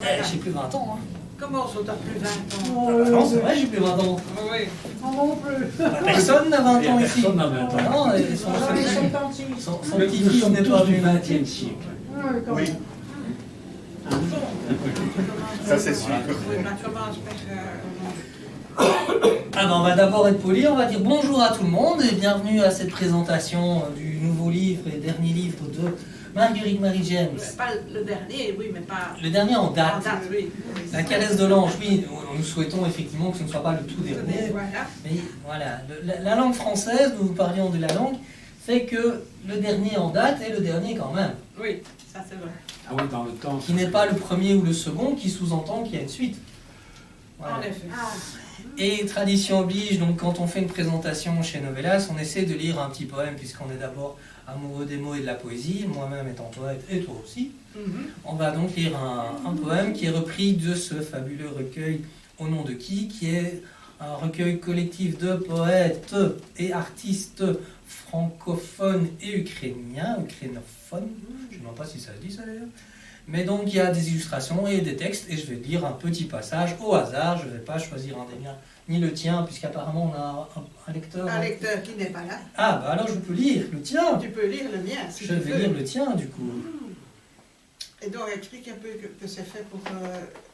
J'ai plus 20 ans. Hein. Comment ça, t'as plus 20 ans? Ah bah non, c'est vrai, j'ai plus 20 ans. Oui. Non plus. Personne n'a 20 ans ici. Personne n'a 20 ans. Non, et son petit-fils n'est pas du 20e siècle. Oui. Ça, c'est sûr. Oui, ben, commence par... Ah ben, on va d'abord être poli, on va dire bonjour à tout le monde et bienvenue à cette présentation du nouveau livre et dernier livre de Marguerite Marie James. Pas le dernier, oui, mais pas... Le dernier en date. En date, oui. La caresse de l'ange, oui, nous souhaitons effectivement que ce ne soit pas le tout dernier. Voilà. Mais voilà, la langue française, nous parlions de la langue, fait que le dernier en date est le dernier quand même. Oui, ça c'est vrai. Ah oui, dans le temps. Qui n'est pas le premier ou le second, qui sous-entend qu'il y a une suite. Voilà. En effet. Et tradition oblige, donc quand on fait une présentation chez Novellas, on essaie de lire un petit poème, puisqu'on est d'abord amoureux des mots et de la poésie, moi-même étant poète, et toi aussi. On va donc lire un poème qui est repris de ce fabuleux recueil Au nom de qui est un recueil collectif de poètes et artistes francophones et ukrainiens, ukrénophones, je ne sais pas si ça se dit ça d'ailleurs. Mais donc il y a des illustrations et des textes, et je vais lire un petit passage au hasard, je ne vais pas choisir un des miens, ni le tien, puisqu'apparemment on a un lecteur. Un lecteur qui n'est pas là. Ah, bah alors je peux lire le tien. Tu peux lire le mien, si Je tu vais veux. lire le tien du coup. Et donc, explique un peu que c'est fait pour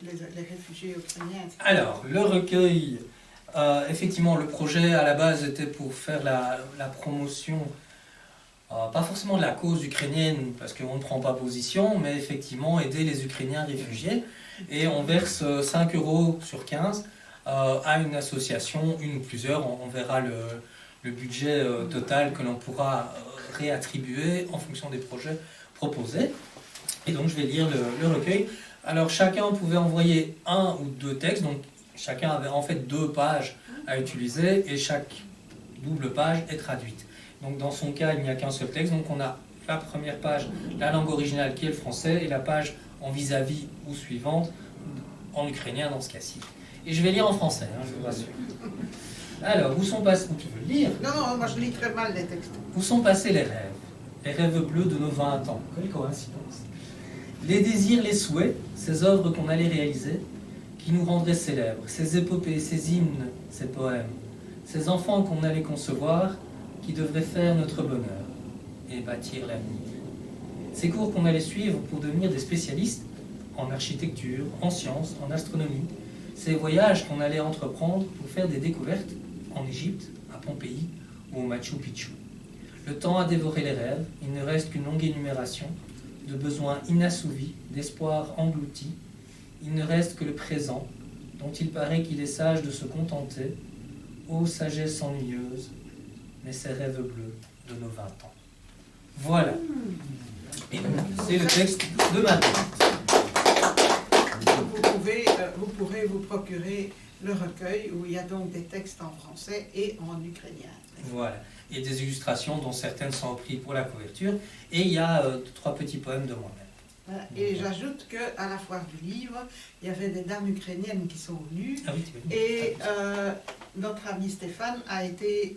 les réfugiés ukrainiens. Etc. Alors, le recueil, effectivement, le projet à la base était pour faire la promotion, pas forcément de la cause ukrainienne, parce qu'on ne prend pas position, mais effectivement aider les Ukrainiens réfugiés. Et on verse 5 € sur 15 à une association, une ou plusieurs, on verra le budget total que l'on pourra réattribuer en fonction des projets proposés. Et donc je vais lire le recueil. Alors chacun pouvait envoyer un ou deux textes, donc chacun avait en fait 2 pages à utiliser et chaque double page est traduite. Donc dans son cas, il n'y a qu'un seul texte, donc on a la première page, la langue originale qui est le français, et la page en vis-à-vis ou suivante, en ukrainien dans ce cas-ci. Et je vais lire en français, hein, je vous rassure. Alors, où sont passés... Tu veux le lire? Non, moi je lis très mal les textes. Où sont passés les rêves bleus de nos 20 ans? Quelle coïncidence! Les désirs, les souhaits, ces œuvres qu'on allait réaliser, qui nous rendraient célèbres, ces épopées, ces hymnes, ces poèmes, ces enfants qu'on allait concevoir, qui devraient faire notre bonheur et bâtir l'avenir. Ces cours qu'on allait suivre pour devenir des spécialistes en architecture, en sciences, en astronomie, ces voyages qu'on allait entreprendre pour faire des découvertes en Égypte, à Pompéi ou au Machu Picchu. Le temps a dévoré les rêves, il ne reste qu'une longue énumération de besoins inassouvis, d'espoirs engloutis. Il ne reste que le présent, dont il paraît qu'il est sage de se contenter, ô sagesse ennuyeuse, mais ces rêves bleus de nos 20 ans. Voilà. Et donc, c'est le texte de ma Vous pourrez vous procurer le recueil où il y a donc des textes en français et en ukrainien. Voilà. Et des illustrations dont certaines sont reprises pour la couverture. Et il y a 3 petits poèmes de moi-même. Voilà. Et j'ajoute qu'à la foire du livre, il y avait des dames ukrainiennes qui sont venues. Ah oui, tu veux dire. Et notre ami Stéphane a été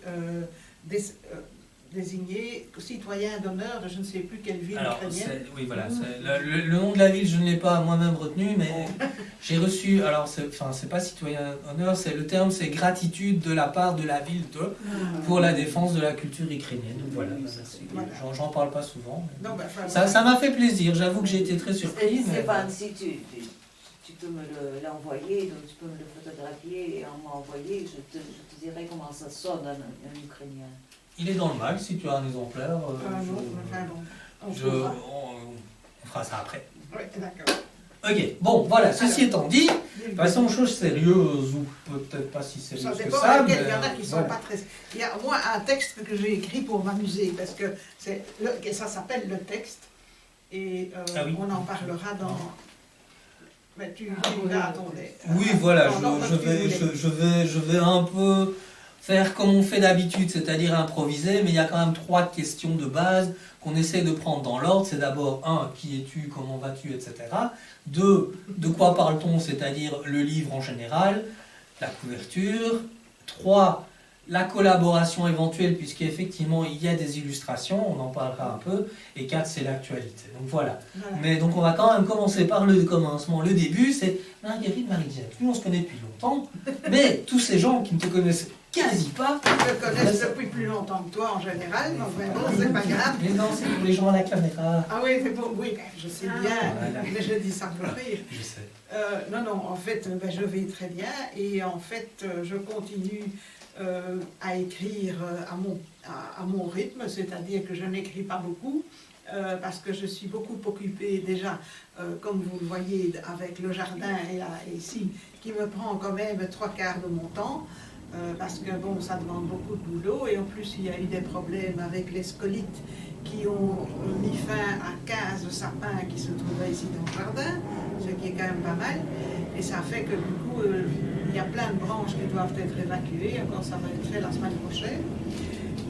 désigné citoyen d'honneur de je ne sais plus quelle ville Alors, ukrainienne. oui, voilà. Le nom de la ville, je ne l'ai pas moi-même retenu, mais j'ai reçu. Alors, c'est pas citoyen d'honneur, le terme, c'est gratitude de la part de la ville pour la défense de la culture ukrainienne. Donc voilà, Voilà. j'en parle pas souvent. Non, ben, enfin, Ça m'a fait plaisir. J'avoue que j'ai été très surpris. Mais... Stéphane, si tu peux me l'envoyer, donc tu peux me le photographier et m'envoyer, je te dirai comment ça sonne en ukrainien. Il est dans le mag, si tu as un exemplaire. non, enfin bon, on fera ça après. Oui, d'accord. Ok, bon, voilà, ceci Alors, étant dit, passons aux choses sérieuses, ou peut-être pas si Ça sérieuses que dépend ça, lesquels, mais il y en a qui ne sont voilà. pas très... Il y a moi un texte que j'ai écrit pour m'amuser, parce que ça s'appelle le texte, et Ah oui. on en parlera dans... Mais tu attendez. Oui, voilà, Non, je vais un peu faire comme on fait d'habitude, c'est-à-dire improviser, mais il y a quand même 3 questions de base qu'on essaie de prendre dans l'ordre. C'est d'abord 1, qui es-tu, comment vas-tu, etc. 2, de quoi parle-t-on, c'est-à-dire le livre en général, la couverture. 3, la collaboration éventuelle, puisqu'effectivement il y a des illustrations, on en parlera un peu, et 4 c'est l'actualité. Donc voilà. Mais donc on va quand même commencer par le commencement, le début, c'est Marguerite Marie-Diane. Nous on se connaît depuis longtemps, mais tous ces gens qui ne te connaissent quasi pas... Ils te connaissent depuis plus longtemps que toi en général, donc vraiment c'est pas grave. Mais non, c'est pour les gens à la caméra. Ah oui, c'est bon, oui, je sais bien, Voilà. mais je dis ça pour rire. Je sais. Non, en fait, je vais très bien et en fait, je continue à écrire à mon rythme, c'est-à-dire que je n'écris pas beaucoup parce que je suis beaucoup occupée déjà, comme vous le voyez, avec le jardin et ici, qui me prend quand même 3/4 de mon temps. Parce que bon, ça demande beaucoup de boulot et en plus il y a eu des problèmes avec les scolytes qui ont mis fin à 15 sapins qui se trouvaient ici dans le jardin, ce qui est quand même pas mal. Et ça fait que du coup, il y a plein de branches qui doivent être évacuées, encore ça va être fait la semaine prochaine.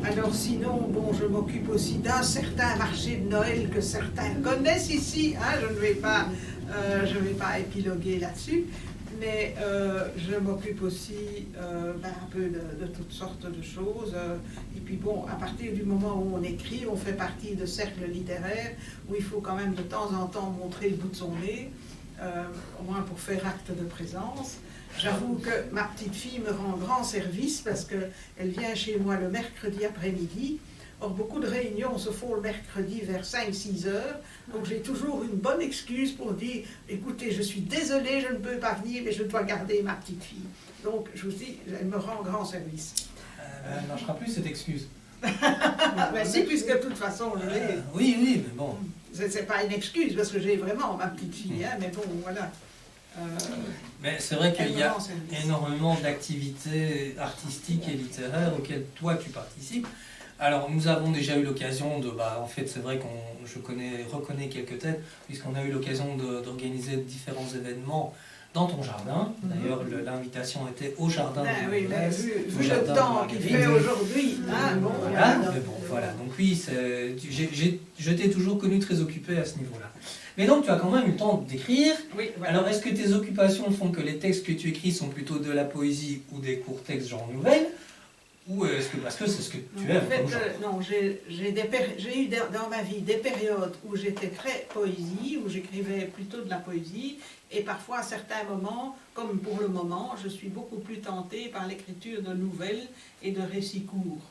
Alors sinon, bon, je m'occupe aussi d'un certain marché de Noël que certains connaissent ici, hein, je ne vais pas épiloguer là-dessus. Mais je m'occupe aussi un peu de toutes sortes de choses. Et puis bon, à partir du moment où on écrit, on fait partie de cercles littéraires où il faut quand même de temps en temps montrer le bout de son nez, au moins pour faire acte de présence. J'avoue que ma petite fille me rend grand service parce qu'elle vient chez moi le mercredi après-midi. Or, beaucoup de réunions se font le mercredi vers 5-6 heures, donc j'ai toujours une bonne excuse pour dire « Écoutez, je suis désolée, je ne peux pas venir, mais je dois garder ma petite fille. » Donc, je vous dis, elle me rend grand service. Elle ne marchera plus cette excuse. Ben si, puisque de toute façon, je l'ai. Oui, mais bon. C'est pas une excuse, parce que j'ai vraiment ma petite fille, hein, mais bon, voilà. Mais c'est vrai qu'il y a rend service. énormément d'activités artistiques et littéraires auxquelles toi tu participes. Alors nous avons déjà eu l'occasion de, en fait c'est vrai je reconnais quelques têtes, puisqu'on a eu l'occasion d'organiser différents événements dans ton jardin. D'ailleurs l'invitation était au jardin. Ben oui, mais vu le jardin temps de qu'il Marguerite. fait aujourd'hui, hein, bon, Voilà, mais bon, voilà. Donc oui, je t'ai toujours connu très occupé à ce niveau-là. Mais donc tu as quand même eu le temps d'écrire. oui, voilà. Alors est-ce que tes occupations font que les textes que tu écris sont plutôt de la poésie ou des courts textes genre nouvelles? Ou est-ce que parce que c'est ce que tu aimes? En fait, comme genre non, j'ai eu dans ma vie des périodes où j'étais très poésie, où j'écrivais plutôt de la poésie, et parfois à certains moments, comme pour le moment, je suis beaucoup plus tentée par l'écriture de nouvelles et de récits courts.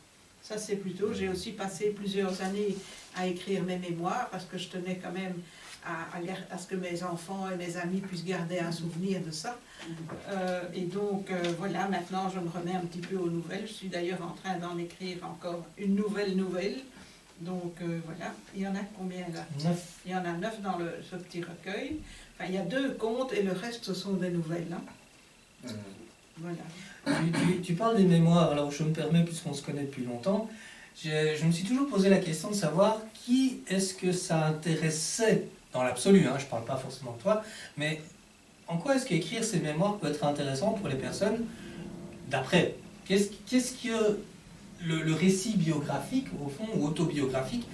Ça c'est plutôt, j'ai aussi passé plusieurs années à écrire mes mémoires, parce que je tenais quand même à ce que mes enfants et mes amis puissent garder un souvenir de ça. Et donc, voilà, maintenant je me remets un petit peu aux nouvelles. Je suis d'ailleurs en train d'en écrire encore une nouvelle. Donc, voilà. Il y en a combien là? 9. Il y en a 9 dans ce petit recueil. Enfin, il y a 2 contes et le reste, ce sont des nouvelles. Hein. Voilà. Tu parles des mémoires, alors je me permets, puisqu'on se connaît depuis longtemps, je me suis toujours posé la question de savoir qui est-ce que ça intéressait, dans l'absolu, hein, je ne parle pas forcément de toi, mais en quoi est-ce qu'écrire ces mémoires peut être intéressant pour les personnes d'après? Qu'est-ce que le récit biographique, au fond, ou autobiographique,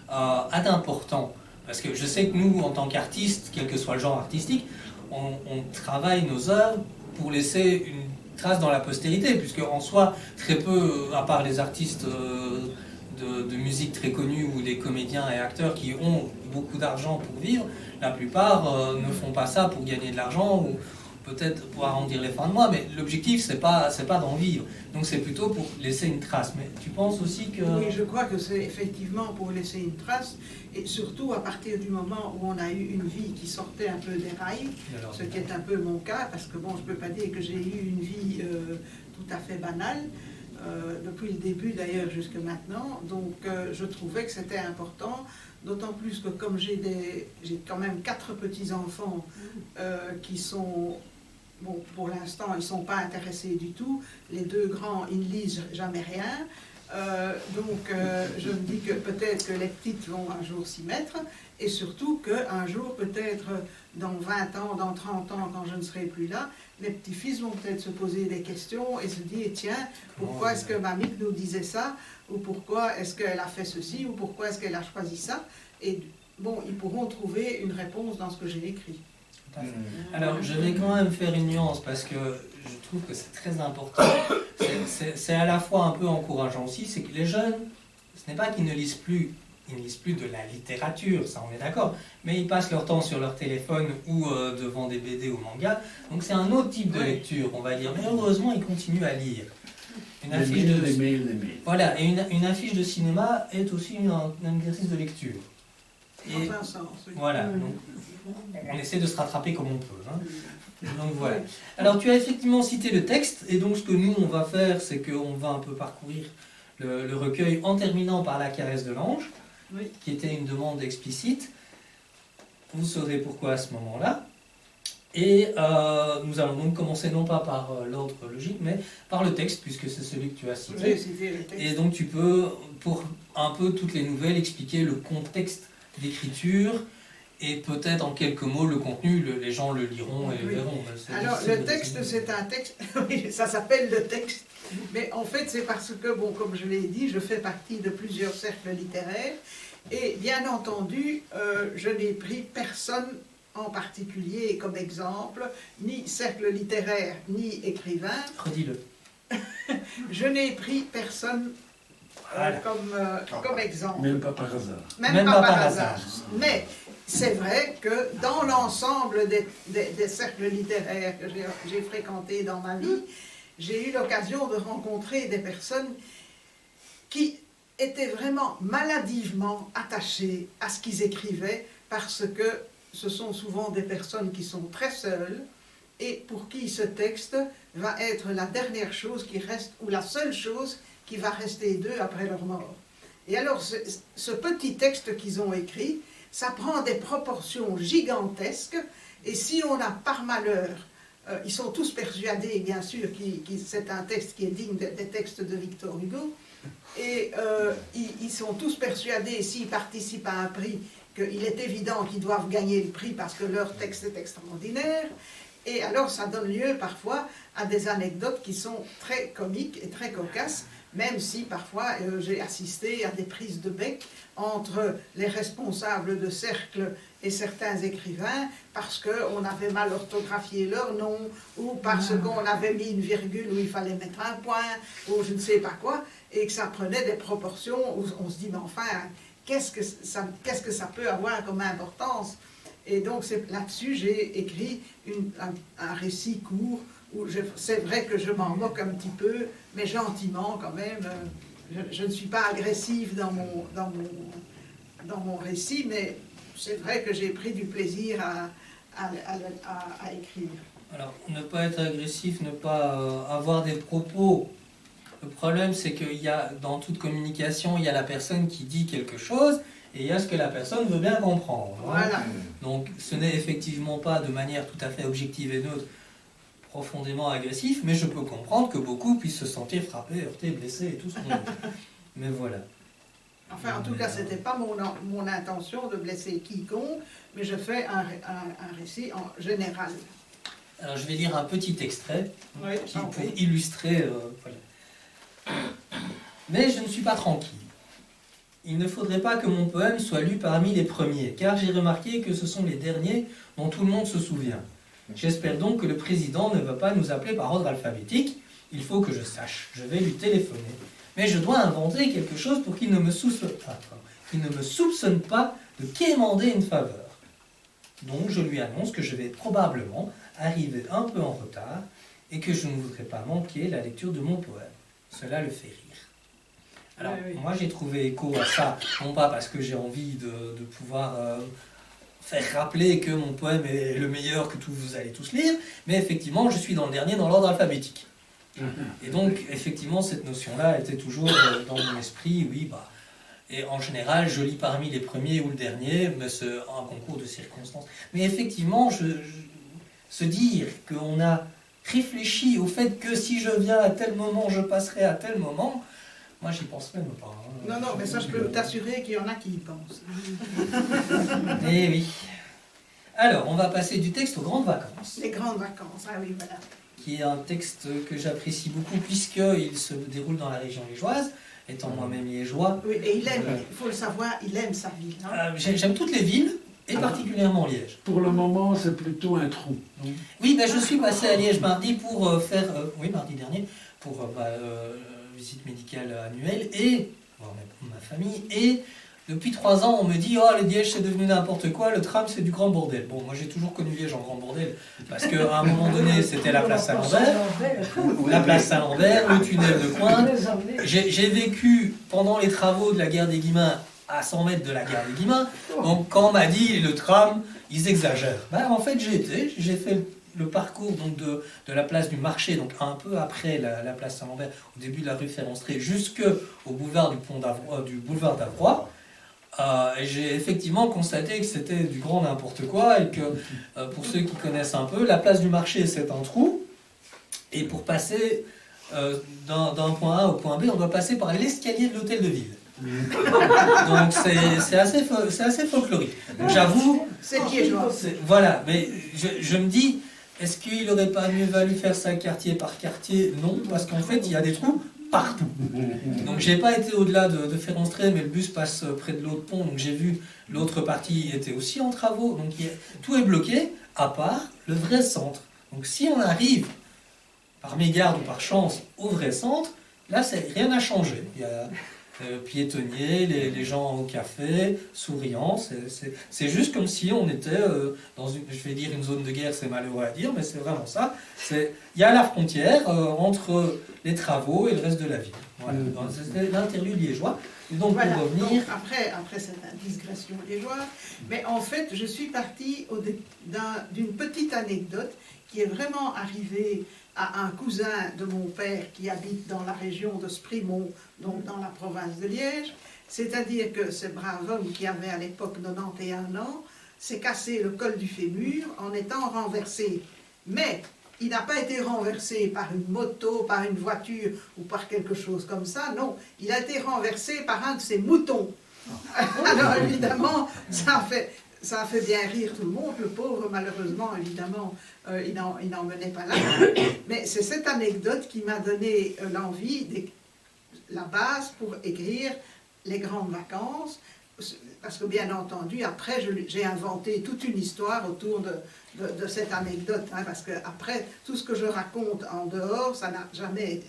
a d'important? Parce que je sais que nous, en tant qu'artistes, quel que soit le genre artistique, on travaille nos œuvres pour laisser une trace dans la postérité, puisque en soi, très peu, à part les artistes de musique très connus ou des comédiens et acteurs qui ont beaucoup d'argent pour vivre, la plupart ne font pas ça pour gagner de l'argent ou peut-être pour arrondir les fins de mois, mais l'objectif c'est pas d'en vivre, donc c'est plutôt pour laisser une trace. Mais tu penses aussi que... Oui, je crois que c'est effectivement pour laisser une trace, et surtout à partir du moment où on a eu une vie qui sortait un peu des rails, ce qui est un peu mon cas, parce que bon, je ne peux pas dire que j'ai eu une vie tout à fait banale, depuis le début d'ailleurs jusque maintenant, donc je trouvais que c'était important, d'autant plus que comme j'ai quand même 4 petits-enfants qui sont... Bon, pour l'instant, ils ne sont pas intéressés du tout. Les 2 grands, ils ne lisent jamais rien. Donc, je me dis que peut-être que les petites vont un jour s'y mettre. Et surtout qu'un jour, peut-être dans 20 ans, dans 30 ans, quand je ne serai plus là, les petits-fils vont peut-être se poser des questions et se dire, tiens, pourquoi est-ce que mamie nous disait ça? Ou pourquoi est-ce qu'elle a fait ceci? Ou pourquoi est-ce qu'elle a choisi ça? Et bon, ils pourront trouver une réponse dans ce que j'ai écrit. Alors, je vais quand même faire une nuance parce que je trouve que c'est très important. c'est à la fois un peu encourageant aussi, c'est que les jeunes, ce n'est pas qu'ils ne lisent plus, ils ne lisent plus de la littérature, ça on est d'accord, mais ils passent leur temps sur leur téléphone ou devant des BD ou mangas, donc c'est un autre type de lecture, on va dire, mais heureusement ils continuent à lire. Une affiche de... les mails. Voilà, et une affiche de cinéma est aussi un exercice de lecture. Et Dans un sens, oui. voilà, donc on essaie de se rattraper comme on peut. Hein. Donc voilà. Alors tu as effectivement cité le texte, et donc ce que nous on va faire, c'est qu'on va un peu parcourir le recueil en terminant par La caresse de l'ange, Oui. qui était une demande explicite. Vous saurez pourquoi à ce moment-là. Et nous allons donc commencer non pas par l'ordre logique, mais par le texte, puisque c'est celui que tu as cité. J'ai cité le texte. Et donc tu peux, pour un peu toutes les nouvelles, expliquer le contexte d'écriture et peut-être en quelques mots le contenu, les gens le liront et le Oui. verront. Alors le texte, c'est un texte, oui, ça s'appelle le texte, mais en fait c'est parce que, bon, comme je l'ai dit, je fais partie de plusieurs cercles littéraires, et bien entendu, je n'ai pris personne en particulier comme exemple, ni cercle littéraire, ni écrivain. Redis-le. Je n'ai pris personne Voilà. comme exemple. Même pas par hasard. Même pas par hasard. Mais c'est vrai que dans l'ensemble des cercles littéraires que j'ai fréquentés dans ma vie, j'ai eu l'occasion de rencontrer des personnes qui étaient vraiment maladivement attachées à ce qu'ils écrivaient, parce que ce sont souvent des personnes qui sont très seules et pour qui ce texte va être la dernière chose qui reste, ou la seule chose qui va rester d'eux après leur mort. Et alors ce petit texte qu'ils ont écrit, ça prend des proportions gigantesques, et si on a par malheur, ils sont tous persuadés bien sûr que c'est un texte qui est digne des textes de Victor Hugo, et ils sont tous persuadés, s'ils participent à un prix, qu'il est évident qu'ils doivent gagner le prix parce que leur texte est extraordinaire. Et alors ça donne lieu parfois à des anecdotes qui sont très comiques et très cocasses, même si parfois j'ai assisté à des prises de bec entre les responsables de cercles et certains écrivains parce qu'on avait mal orthographié leur nom, ou parce qu'on avait mis une virgule où il fallait mettre un point, ou je ne sais pas quoi, et que ça prenait des proportions où on se dit, mais enfin, qu'est-ce que ça peut avoir comme importance? Et donc là-dessus, j'ai écrit un récit court, où c'est vrai que je m'en moque un petit peu, mais gentiment quand même. Je ne suis pas agressive dans mon récit, mais c'est vrai que j'ai pris du plaisir à écrire. Alors, ne pas être agressif, ne pas avoir des propos. Le problème, c'est qu'il y a, dans toute communication, il y a la personne qui dit quelque chose, et il y a ce que la personne veut bien comprendre. Hein. Voilà. Donc, ce n'est effectivement pas de manière tout à fait objective et neutre, profondément agressif, mais je peux comprendre que beaucoup puissent se sentir frappés, heurtés, blessés et tout ce qu'on veut. Mais voilà. Enfin, en tout cas, ce n'était pas mon intention de blesser quiconque, mais je fais un récit en général. Alors, je vais lire un petit extrait Oui, pour illustrer... voilà. Mais je ne suis pas tranquille. Il ne faudrait pas que mon poème soit lu parmi les premiers, car j'ai remarqué que ce sont les derniers dont tout le monde se souvient. J'espère donc que le président ne va pas nous appeler par ordre alphabétique. Il faut que je sache. Je vais lui téléphoner. Mais je dois inventer quelque chose pour qu'il ne me soupçonne pas de quémander une faveur. Donc je lui annonce que je vais probablement arriver un peu en retard et que je ne voudrais pas manquer la lecture de mon poème. Cela le fait rire. Alors, oui. moi j'ai trouvé écho à ça, non pas parce que j'ai envie de pouvoir faire rappeler que mon poème est le meilleur que vous allez tous lire, mais effectivement je suis dans le dernier dans l'ordre alphabétique. Et donc effectivement cette notion-là était toujours dans mon esprit, oui, bah. Et en général je lis parmi les premiers ou le dernier, mais c'est un concours de circonstances. Mais effectivement, se dire qu'on a réfléchi au fait que si je viens à tel moment, je passerai à tel moment, moi j'y pense même pas. Hein. Non, mais ça je peux t'assurer qu'il y en a qui y pensent. Eh oui. Alors, on va passer du texte aux grandes vacances, Les grandes vacances, ah oui, voilà. qui est un texte que j'apprécie beaucoup puisqu'il se déroule dans la région liégeoise, étant moi-même liégeois. Oui, et il aime, il faut le savoir, il aime sa ville. Hein. J'aime toutes les villes, et particulièrement Liège. Pour le moment, c'est plutôt un trou. Oui, ben je suis passé à Liège mardi pour mardi dernier, pour ma visite médicale annuelle, et voir ma famille, et depuis 3 ans, on me dit « Oh, le Liège, c'est devenu n'importe quoi, le tram, c'est du grand bordel. » Bon, moi, j'ai toujours connu Liège en grand bordel, parce qu'à un moment donné, c'était la place Saint-Lambert, le tunnel de Cointe. J'ai vécu pendant les travaux de la gare des Guillemins à 100 mètres de la gare des Guillemins, donc quand on m'a dit « Le tram, ils exagèrent. » Ben, en fait, j'ai fait le parcours donc, de la place du marché, donc un peu après la place Saint-Lambert, au début de la rue Ferronstrée, jusqu'au boulevard du boulevard d'Avroy. Et j'ai effectivement constaté que c'était du grand n'importe quoi et que, pour ceux qui connaissent un peu, la place du marché c'est un trou, et pour passer d'un point A au point B, on doit passer par l'escalier de l'hôtel de ville. Donc c'est assez folklorique. J'avoue, C'est liégeois. voilà, mais je me dis, est-ce qu'il n'aurait pas mieux valu faire ça quartier par quartier? Non, parce qu'en fait il y a des trous partout. Donc j'ai pas été au-delà de Ferronstrée, mais le bus passe près de l'autre pont, donc j'ai vu l'autre partie était aussi en travaux, donc tout est bloqué, à part le vrai centre. Donc si on arrive, par mégarde ou par chance, au vrai centre, là rien n'a changé. Il y a piétonniers, les gens au café, souriants, c'est juste comme si on était dans je vais dire une zone de guerre, c'est malheureux à dire, mais c'est vraiment ça. Il y a la frontière entre les travaux et le reste de la ville. Voilà. C'était l'interlude liégeois. Et donc, Voilà, pour revenir... donc après cette digression liégeoise, mais en fait, je suis partie d'une petite anecdote qui est vraiment arrivée à un cousin de mon père qui habite dans la région de Sprimont, donc dans la province de Liège. C'est-à-dire que ce brave homme qui avait à l'époque 91 ans s'est cassé le col du fémur en étant renversé. Mais il n'a pas été renversé par une moto, par une voiture ou par quelque chose comme ça, non. Il a été renversé par un de ses moutons. Alors évidemment, ça a fait bien rire tout le monde. Le pauvre, malheureusement, évidemment, il n'en menait pas là. Mais c'est cette anecdote qui m'a donné l'envie, la base pour écrire les grandes vacances. Parce que bien entendu, après, j'ai inventé toute une histoire autour de cette anecdote. Hein, parce que après, tout ce que je raconte en dehors, ça n'a jamais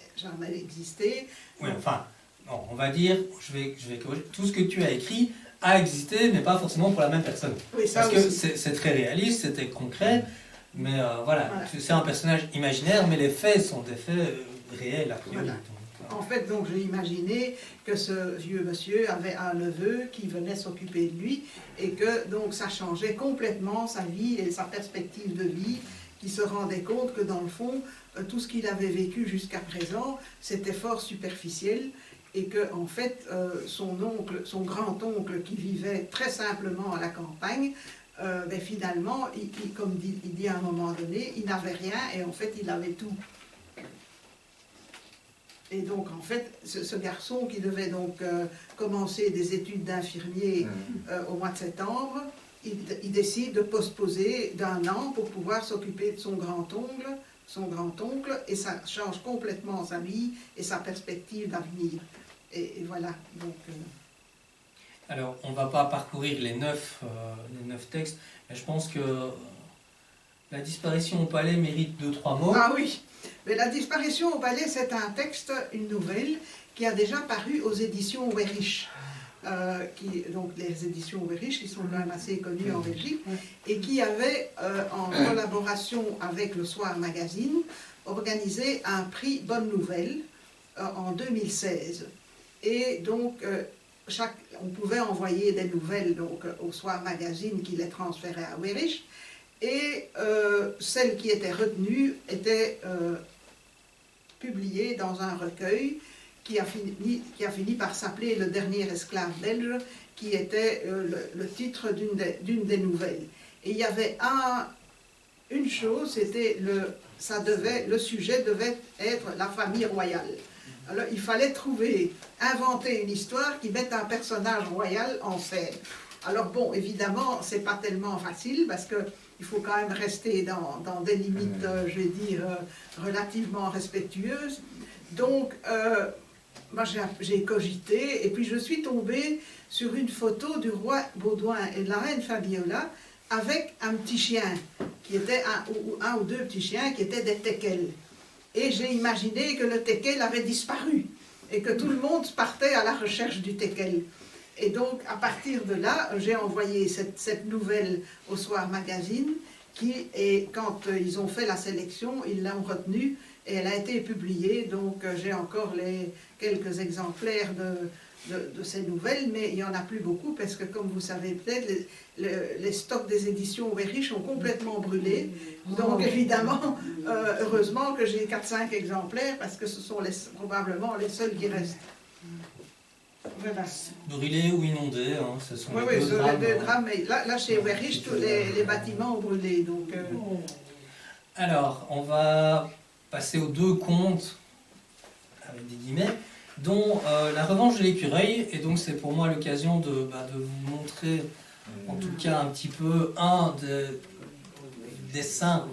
existé. Oui, enfin, non, on va dire, je vais corriger, tout ce que tu as écrit a existé, mais pas forcément pour la même personne. Oui, ça parce aussi. que c'est très réaliste, c'était concret, mais voilà. C'est un personnage imaginaire, mais les faits sont des faits réels, a priori. Voilà. En fait, donc, j'ai imaginé que ce vieux monsieur avait un neveu qui venait s'occuper de lui et que donc ça changeait complètement sa vie et sa perspective de vie, qui se rendait compte que dans le fond, tout ce qu'il avait vécu jusqu'à présent, c'était fort superficiel et que en fait, son grand-oncle qui vivait très simplement à la campagne, ben finalement, comme il dit à un moment donné, il n'avait rien et en fait, il avait tout. Et donc, en fait, ce garçon qui devait donc commencer des études d'infirmier au mois de septembre, il décide de postposer d'1 an pour pouvoir s'occuper de son grand-oncle, et ça change complètement sa vie et sa perspective d'avenir. Et voilà. Donc, Alors, on ne va pas parcourir les 9 textes, mais je pense que la disparition au palais mérite 2-3 mots. Ah oui, mais la disparition au palais, c'est un texte, une nouvelle, qui a déjà paru aux éditions Weyrich. Donc les éditions Weyrich, qui sont quand même assez connues en Belgique, et qui avait, en collaboration avec le Soir Magazine, organisé un prix Bonne Nouvelle en 2016. Et donc, on pouvait envoyer des nouvelles donc, au Soir Magazine qui les transférait à Weyrich. Et celle qui était retenue était publiée dans un recueil qui a fini par s'appeler Le dernier esclave belge, qui était le titre d'une des nouvelles. Et il y avait une chose, c'était le sujet devait être la famille royale. Alors il fallait inventer une histoire qui mette un personnage royal en scène. Alors bon, évidemment, c'est pas tellement facile parce que il faut quand même rester dans des limites, je vais dire, relativement respectueuses. Donc, moi j'ai cogité et puis je suis tombée sur une photo du roi Baudouin et de la reine Fabiola avec un petit chien, qui était un ou deux petits chiens qui étaient des teckels. et j'ai imaginé que le teckel avait disparu et que tout le monde partait à la recherche du teckel. Et donc, à partir de là, j'ai envoyé cette nouvelle au Soir Magazine, et quand ils ont fait la sélection, ils l'ont retenue, et elle a été publiée. Donc, j'ai encore quelques exemplaires de ces nouvelles, mais il n'y en a plus beaucoup, parce que, comme vous savez peut-être, les stocks des éditions Weyrich ont complètement brûlé. Donc, évidemment, heureusement que j'ai 4-5 exemplaires, parce que ce sont probablement les seuls qui restent. Voilà. Brûlés ou inondés, hein, ce sont Oui, les deux drames. les deux drames. Mais là, chez Weyrich, tous les bâtiments ont brûlé. Donc, Alors, on va passer aux deux contes, avec des guillemets, dont La Revanche de l'écureuil. Et donc, c'est pour moi l'occasion de vous montrer, en tout cas un petit peu, un des dessins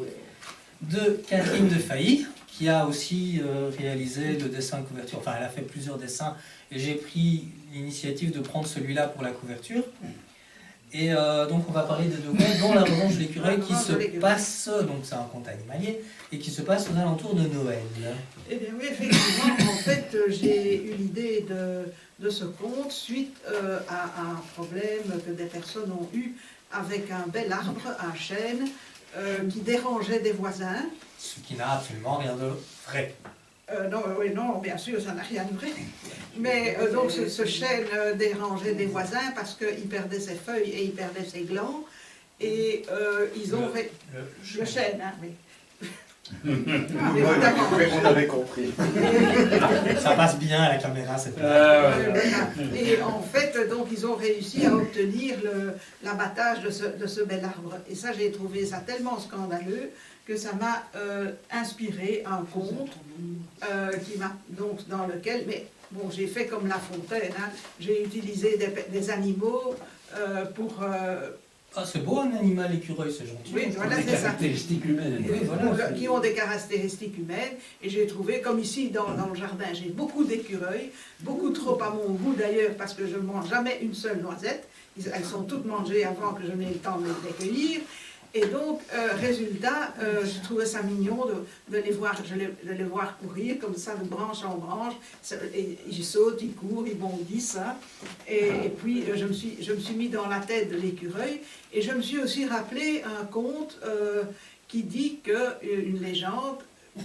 de Catherine de Failly, qui a aussi réalisé le dessin de couverture. Enfin, elle a fait plusieurs dessins, et j'ai pris l'initiative de prendre celui-là pour la couverture. Et donc on va parler des deux contes, dont La Revanche de l'écureuil, qui se passe, donc c'est un conte animalier, et qui se passe aux alentours de Noël. eh bien oui, effectivement, en fait, j'ai eu l'idée de ce conte suite à un problème que des personnes ont eu avec un bel arbre, un chêne, qui dérangeait des voisins. Ce qui n'a absolument rien de vrai. Non, oui, non, bien sûr, ça n'a rien de vrai. Mais donc ce chêne dérangeait des voisins parce qu'il perdait ses feuilles et il perdait ses glands. Et ils ont... Le chêne, hein, oui. Évidemment. On avait compris. Ça passe bien à la caméra, c'est pas Voilà. Et en fait, donc, ils ont réussi à obtenir l'abattage de ce bel arbre. Et ça, j'ai trouvé ça tellement scandaleux que ça m'a inspiré un conte donc, dans lequel... Mais bon, j'ai fait comme La Fontaine, hein, j'ai utilisé des animaux pour... Ah, c'est beau un animal écureuil, c'est gentil. Oui, voilà, Des c'est ça. caractéristiques humaines. Oui, voilà. Qui ont des caractéristiques humaines, et j'ai trouvé, comme ici dans le jardin, j'ai beaucoup d'écureuils, beaucoup trop à mon goût d'ailleurs, parce que je ne mange jamais une seule noisette, elles sont toutes mangées avant que je n'ai le temps de les cueillir, et donc, résultat, je trouvais ça mignon de les voir courir comme ça, de branche en branche, et ils sautent, ils courent, ils bondissent, hein. Et puis je me suis mis dans la tête de l'écureuil, et je me suis aussi rappelé un conte qui dit une légende,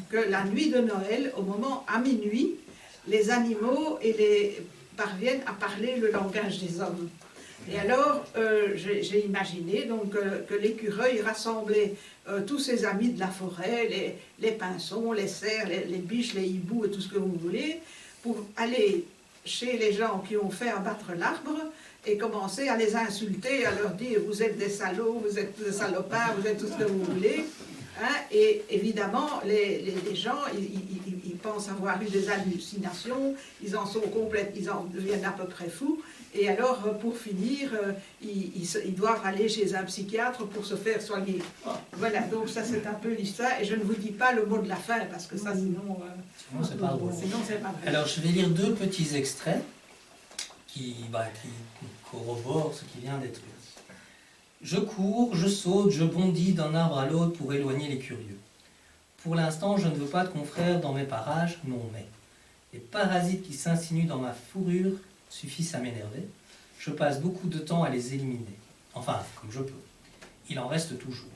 que la nuit de Noël, au moment à minuit, les animaux parviennent à parler le langage des hommes. Et alors, j'ai imaginé donc, que l'écureuil rassemblait tous ses amis de la forêt, les pinsons, les cerfs, les biches, les hiboux et tout ce que vous voulez, pour aller chez les gens qui ont fait abattre l'arbre et commencer à les insulter, à leur dire « vous êtes des salauds, vous êtes des salopards, vous êtes tout ce que vous voulez ». Hein, et évidemment, les gens, ils pensent avoir eu des hallucinations, ils en deviennent à peu près fous. Et alors, pour finir, ils doivent aller chez un psychiatre pour se faire soigner. Voilà, donc ça c'est un peu l'histoire. Et je ne vous dis pas le mot de la fin, parce que ça sinon... Sinon, c'est pas drôle. Sinon, c'est pas vrai. Alors, je vais lire deux petits extraits qui corroborent ce qui vient d'être dit. Je cours, je saute, je bondis d'un arbre à l'autre pour éloigner les curieux. Pour l'instant, je ne veux pas de confrères dans mes parages, non mais. Les parasites qui s'insinuent dans ma fourrure suffisent à m'énerver. Je passe beaucoup de temps à les éliminer. Enfin, comme je peux. Il en reste toujours.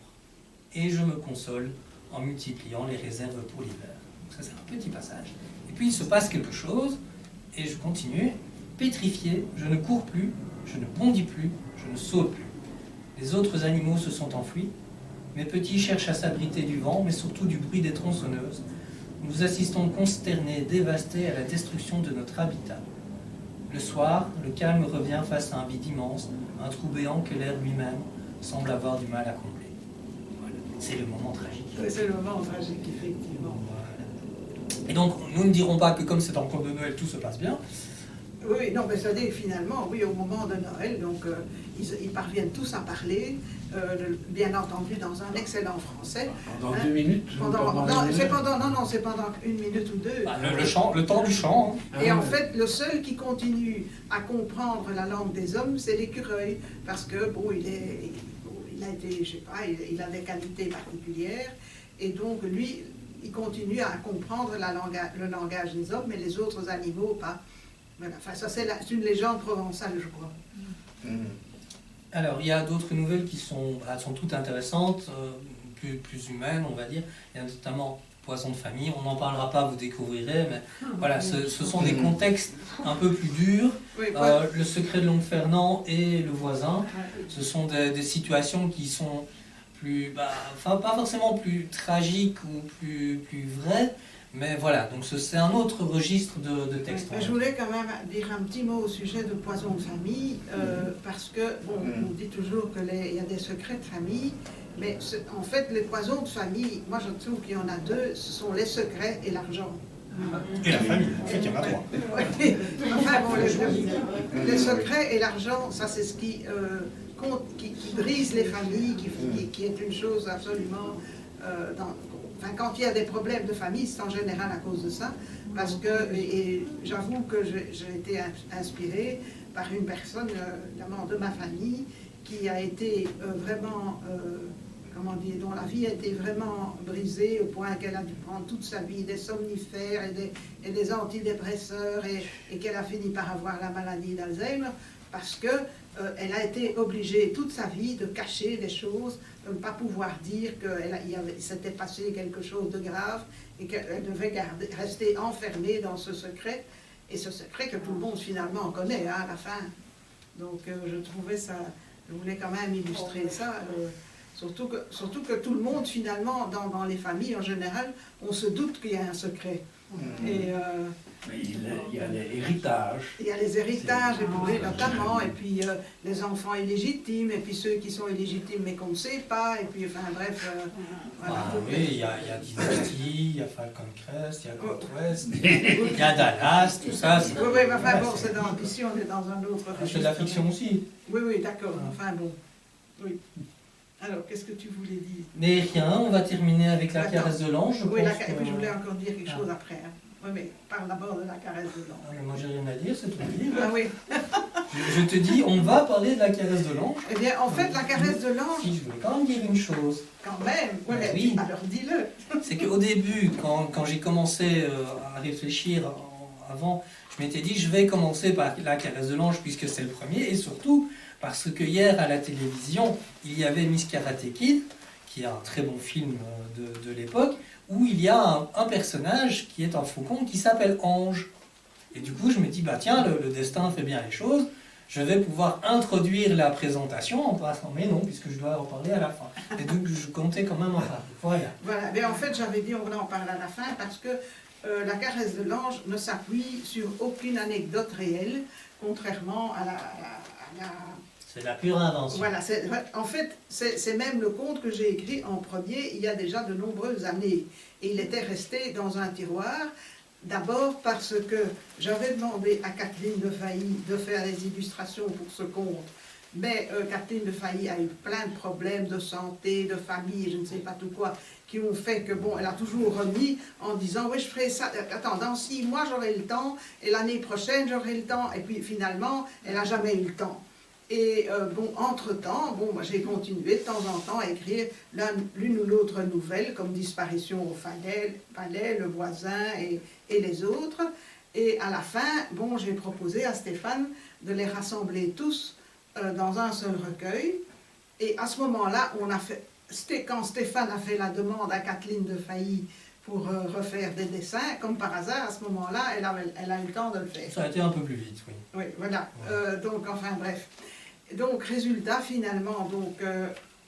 Et je me console en multipliant les réserves pour l'hiver. Ça, c'est un petit passage. Et puis, il se passe quelque chose, et je continue. Pétrifié, je ne cours plus, je ne bondis plus, je ne saute plus. Les autres animaux se sont enfuis. Mes petits cherchent à s'abriter du vent, mais surtout du bruit des tronçonneuses. Nous assistons consternés, dévastés à la destruction de notre habitat. Le soir, le calme revient face à un vide immense, un trou béant que l'air lui-même semble avoir du mal à combler. Voilà. C'est le moment tragique. C'est le moment tragique, effectivement. Voilà. Et donc, nous ne dirons pas que comme c'est en conte de Noël, tout se passe bien. Oui, non, mais c'est-à-dire finalement, oui, au moment de Noël, donc ils parviennent tous à parler, bien entendu dans un excellent français. Pendant 2 minutes C'est pendant 1 minute ou 2. Bah, le temps du chant. Hein. Et en fait, le seul qui continue à comprendre la langue des hommes, c'est l'écureuil, parce que bon, il a été, je sais pas, il a des qualités particulières, et donc lui, ils continuent à comprendre le langage des hommes, mais les autres animaux pas. Voilà. Enfin, ça c'est une légende provençale, je crois. Alors, il y a d'autres nouvelles qui sont toutes intéressantes, plus humaines, on va dire. Il y a notamment Poison de famille, on n'en parlera pas, vous découvrirez, mais voilà, ce sont des contextes un peu plus durs. Oui, Le secret de l'oncle Fernand et le voisin, ce sont des situations qui sont plus, pas forcément plus tragiques ou plus vraies, mais voilà, donc c'est un autre registre de texte. Je voulais quand même dire un petit mot au sujet de Poison de famille, parce que, bon, on dit toujours qu'il y a des secrets de famille, mais en fait, les poisons de famille, moi je trouve qu'il y en a deux, ce sont les secrets et l'argent. Et la famille, en fait, il y en a trois. Oui. Enfin bon, les secrets et l'argent, ça c'est ce qui brise les familles, qui est une chose absolument... Enfin, quand il y a des problèmes de famille, c'est en général à cause de ça, parce que, et j'avoue que j'ai été inspirée par une personne, évidemment de ma famille, qui a été vraiment, comment dire, dont la vie a été vraiment brisée au point qu'elle a dû prendre toute sa vie des somnifères et des antidépresseurs et qu'elle a fini par avoir la maladie d'Alzheimer, parce que elle a été obligée toute sa vie de cacher des choses, de ne pas pouvoir dire qu'il s'était passé quelque chose de grave et qu'elle devait rester enfermée dans ce secret, et ce secret que tout le monde finalement connaît à la fin. Donc je trouvais ça, je voulais quand même illustrer ça, surtout que tout le monde finalement, dans les familles en général, on se doute qu'il y a un secret. Et, mais il y a l'héritage. Il y a les héritages, notamment, et puis les enfants illégitimes, et puis ceux qui sont illégitimes mais qu'on ne sait pas, et puis enfin bref. Voilà. Oui, il y a Dynasty, il y a Falcon Crest, il y a Cold West, il y a Dallas, tout ça. Oui, mais enfin bon, ici on est dans un autre registre. C'est de la fiction aussi. Oui, d'accord, enfin bon. Oui. Alors, qu'est-ce que tu voulais dire? Mais rien, on va terminer avec la caresse de l'ange. Oui, et puis je voulais encore dire quelque chose après. Hein. Oui, mais parle d'abord de la caresse de l'ange. Ah, mais moi j'ai rien à dire, c'est tout dire. Ah oui. Je te dis, on va parler de la caresse de l'ange. Eh bien, en fait, la caresse de l'ange... Si, je voulais quand même dire une chose. Quand même, ouais, oui. Alors dis-le. C'est qu'au début, quand j'ai commencé à réfléchir avant, je m'étais dit, je vais commencer par la caresse de l'ange puisque c'est le premier, et surtout parce que hier à la télévision, il y avait Miss Karate Kid, qui est un très bon film de l'époque, où il y a un personnage qui est un faucon qui s'appelle Ange. Et du coup, je me dis, bah tiens, le destin fait bien les choses, je vais pouvoir introduire la présentation en passant, mais non, puisque je dois en parler à la fin. Et donc, je comptais quand même en parler. Voilà. Mais en fait, j'avais dit, on en parle à la fin, parce que la caresse de l'ange ne s'appuie sur aucune anecdote réelle, contrairement à la... C'est la pure invention. Voilà, en fait, c'est même le conte que j'ai écrit en premier il y a déjà de nombreuses années. Et il était resté dans un tiroir, d'abord parce que j'avais demandé à Kathleen de Failly de faire les illustrations pour ce conte. Mais Kathleen de Failly a eu plein de problèmes de santé, de famille, je ne sais pas tout quoi, qui ont fait que, bon, elle a toujours remis en disant, oui, je ferai ça, attends, dans 6 mois j'aurai le temps, et l'année prochaine j'aurai le temps, et puis finalement, elle n'a jamais eu le temps. Et bon, entre-temps, bon, moi j'ai continué de temps en temps à écrire l'une ou l'autre nouvelle, comme Disparition au Palais, Le Voisin et les autres. Et à la fin, bon, j'ai proposé à Stéphane de les rassembler tous dans un seul recueil. Et à ce moment-là, quand Stéphane a fait la demande à Kathleen de Failly pour refaire des dessins, comme par hasard, à ce moment-là, elle a eu le temps de le faire. Ça a été un peu plus vite, oui. Oui, voilà. Donc, enfin, bref. Donc, résultat, finalement, donc,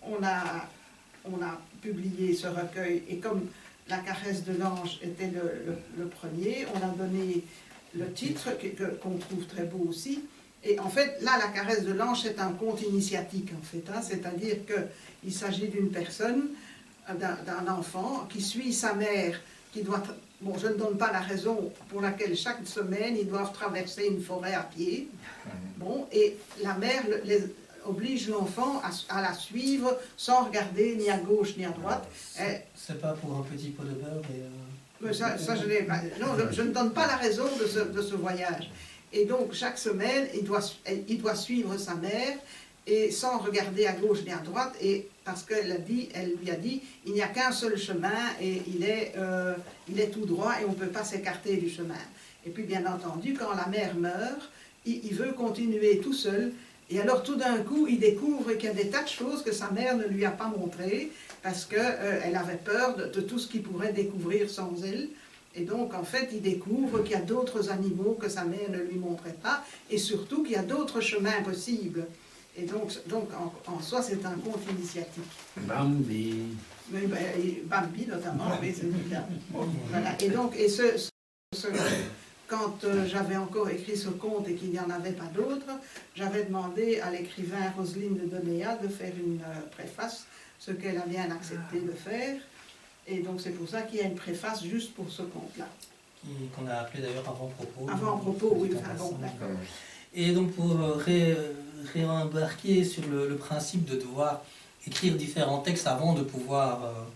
on a publié ce recueil, et comme La caresse de l'ange était le premier, on a donné le titre, qu'on trouve très beau aussi. Et en fait, là, La caresse de l'ange, c'est un conte initiatique, en fait. Hein, c'est-à-dire qu'il s'agit d'une personne, d'un enfant, qui suit sa mère, qui doit... Bon, je ne donne pas la raison pour laquelle chaque semaine, ils doivent traverser une forêt à pied. Bon, et la mère oblige l'enfant à la suivre sans regarder ni à gauche ni à droite. C'est pas pour un petit pot de beurre mais ça je n'ai pas... Non, je ne donne pas la raison de ce voyage. Et donc, chaque semaine, il doit suivre sa mère, et sans regarder à gauche ni à droite, et parce qu'elle lui a dit, il n'y a qu'un seul chemin et il est tout droit et on ne peut pas s'écarter du chemin. Et puis bien entendu, quand la mère meurt, il veut continuer tout seul. Et alors tout d'un coup, il découvre qu'il y a des tas de choses que sa mère ne lui a pas montrées parce qu'elle avait peur de tout ce qu'il pourrait découvrir sans elle. Et donc en fait, il découvre qu'il y a d'autres animaux que sa mère ne lui montrait pas et surtout qu'il y a d'autres chemins possibles. Et donc en soi, c'est un conte initiatique. Bambi. Mais, Bambi notamment, oui, c'est bien. Voilà. Et donc, quand j'avais encore écrit ce conte et qu'il n'y en avait pas d'autres, j'avais demandé à l'écrivain Roselyne de Donéa de faire une préface, ce qu'elle a bien accepté de faire. Et donc c'est pour ça qu'il y a une préface juste pour ce conte-là. Qu'on a appelé d'ailleurs avant-propos. Avant-propos, oui, enfin bon, d'accord. Et donc pour réembarquer sur le principe de devoir écrire différents textes avant de pouvoir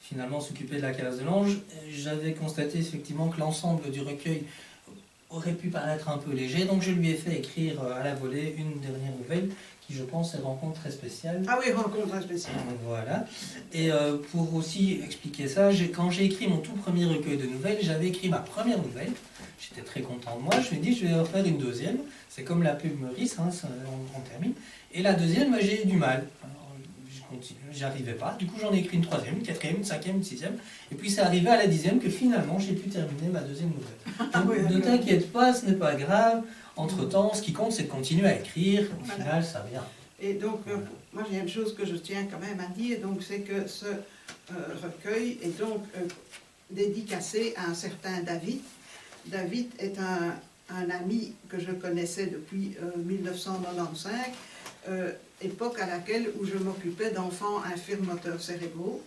finalement s'occuper de la calasse de l'ange, j'avais constaté effectivement que l'ensemble du recueil aurait pu paraître un peu léger, donc je lui ai fait écrire à la volée une dernière nouvelle qui, je pense, est Rencontre très spéciale. Ah oui, Rencontre très spéciale. Voilà. Et pour aussi expliquer ça, quand j'ai écrit mon tout premier recueil de nouvelles, j'avais écrit ma première nouvelle. J'étais très content de moi. Je me suis dit, je vais en faire une deuxième. C'est comme la pub Meurice, hein, on termine. Et la deuxième, j'ai eu du mal. J'y arrivais pas. Du coup, j'en ai écrit une troisième, une quatrième, une cinquième, une sixième. Et puis, c'est arrivé à la 10e que finalement, j'ai pu terminer ma deuxième nouvelle. Donc, oui, ne t'inquiète pas, ce n'est pas grave. Entre-temps, ce qui compte, c'est de continuer à écrire. Au final, ça vient. Et donc, moi, il y a une chose que je tiens quand même à dire, donc c'est que ce recueil est donc dédicacé à un certain David. David est un ami que je connaissais depuis 1995, époque à laquelle où je m'occupais d'enfants infirmes moteurs cérébraux.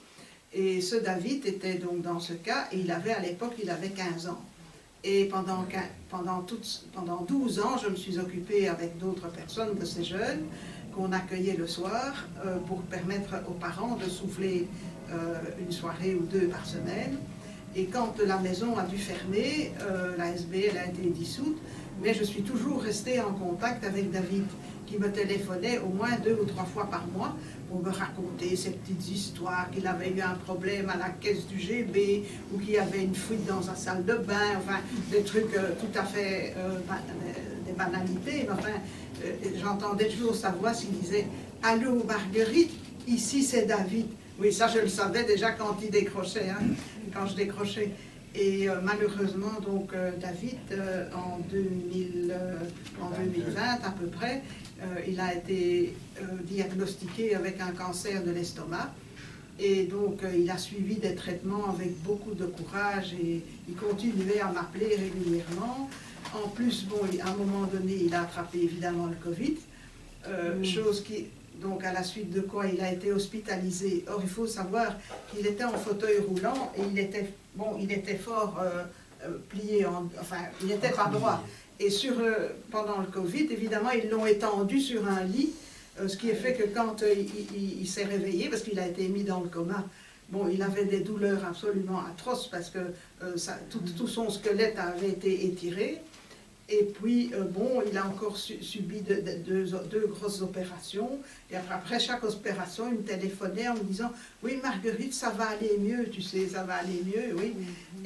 Et ce David était donc dans ce cas, et à l'époque, il avait 15 ans. Et pendant 12 ans, je me suis occupée avec d'autres personnes de ces jeunes qu'on accueillait le soir pour permettre aux parents de souffler une soirée ou deux par semaine. Et quand la maison a dû fermer, la SBL a été dissoute, mais je suis toujours restée en contact avec David, qui me téléphonait au moins 2 ou 3 fois par mois pour me raconter ses petites histoires, qu'il avait eu un problème à la caisse du GB, ou qu'il y avait une fuite dans sa salle de bain, enfin des trucs tout à fait des banalités. Mais enfin, j'entendais toujours sa voix s'il disait « Allô Marguerite, ici c'est David ». Oui, ça je le savais déjà quand il décrochait, hein, quand je décrochais. Et malheureusement, donc, David, en 2020 à peu près, il a été diagnostiqué avec un cancer de l'estomac. Et donc, il a suivi des traitements avec beaucoup de courage et il continuait à m'appeler régulièrement. En plus, bon, à un moment donné, il a attrapé évidemment le Covid, chose qui... Donc à la suite de quoi il a été hospitalisé. Or il faut savoir qu'il était en fauteuil roulant et il était fort plié, enfin il n'était pas droit. Et pendant le Covid, évidemment, ils l'ont étendu sur un lit, ce qui a fait que quand il s'est réveillé, parce qu'il a été mis dans le coma, bon, il avait des douleurs absolument atroces parce que tout son squelette avait été étiré. Et puis, bon, il a encore subi deux grosses opérations. Et après chaque opération, il me téléphonait en me disant « Oui, Marguerite, ça va aller mieux, tu sais, ça va aller mieux, oui. »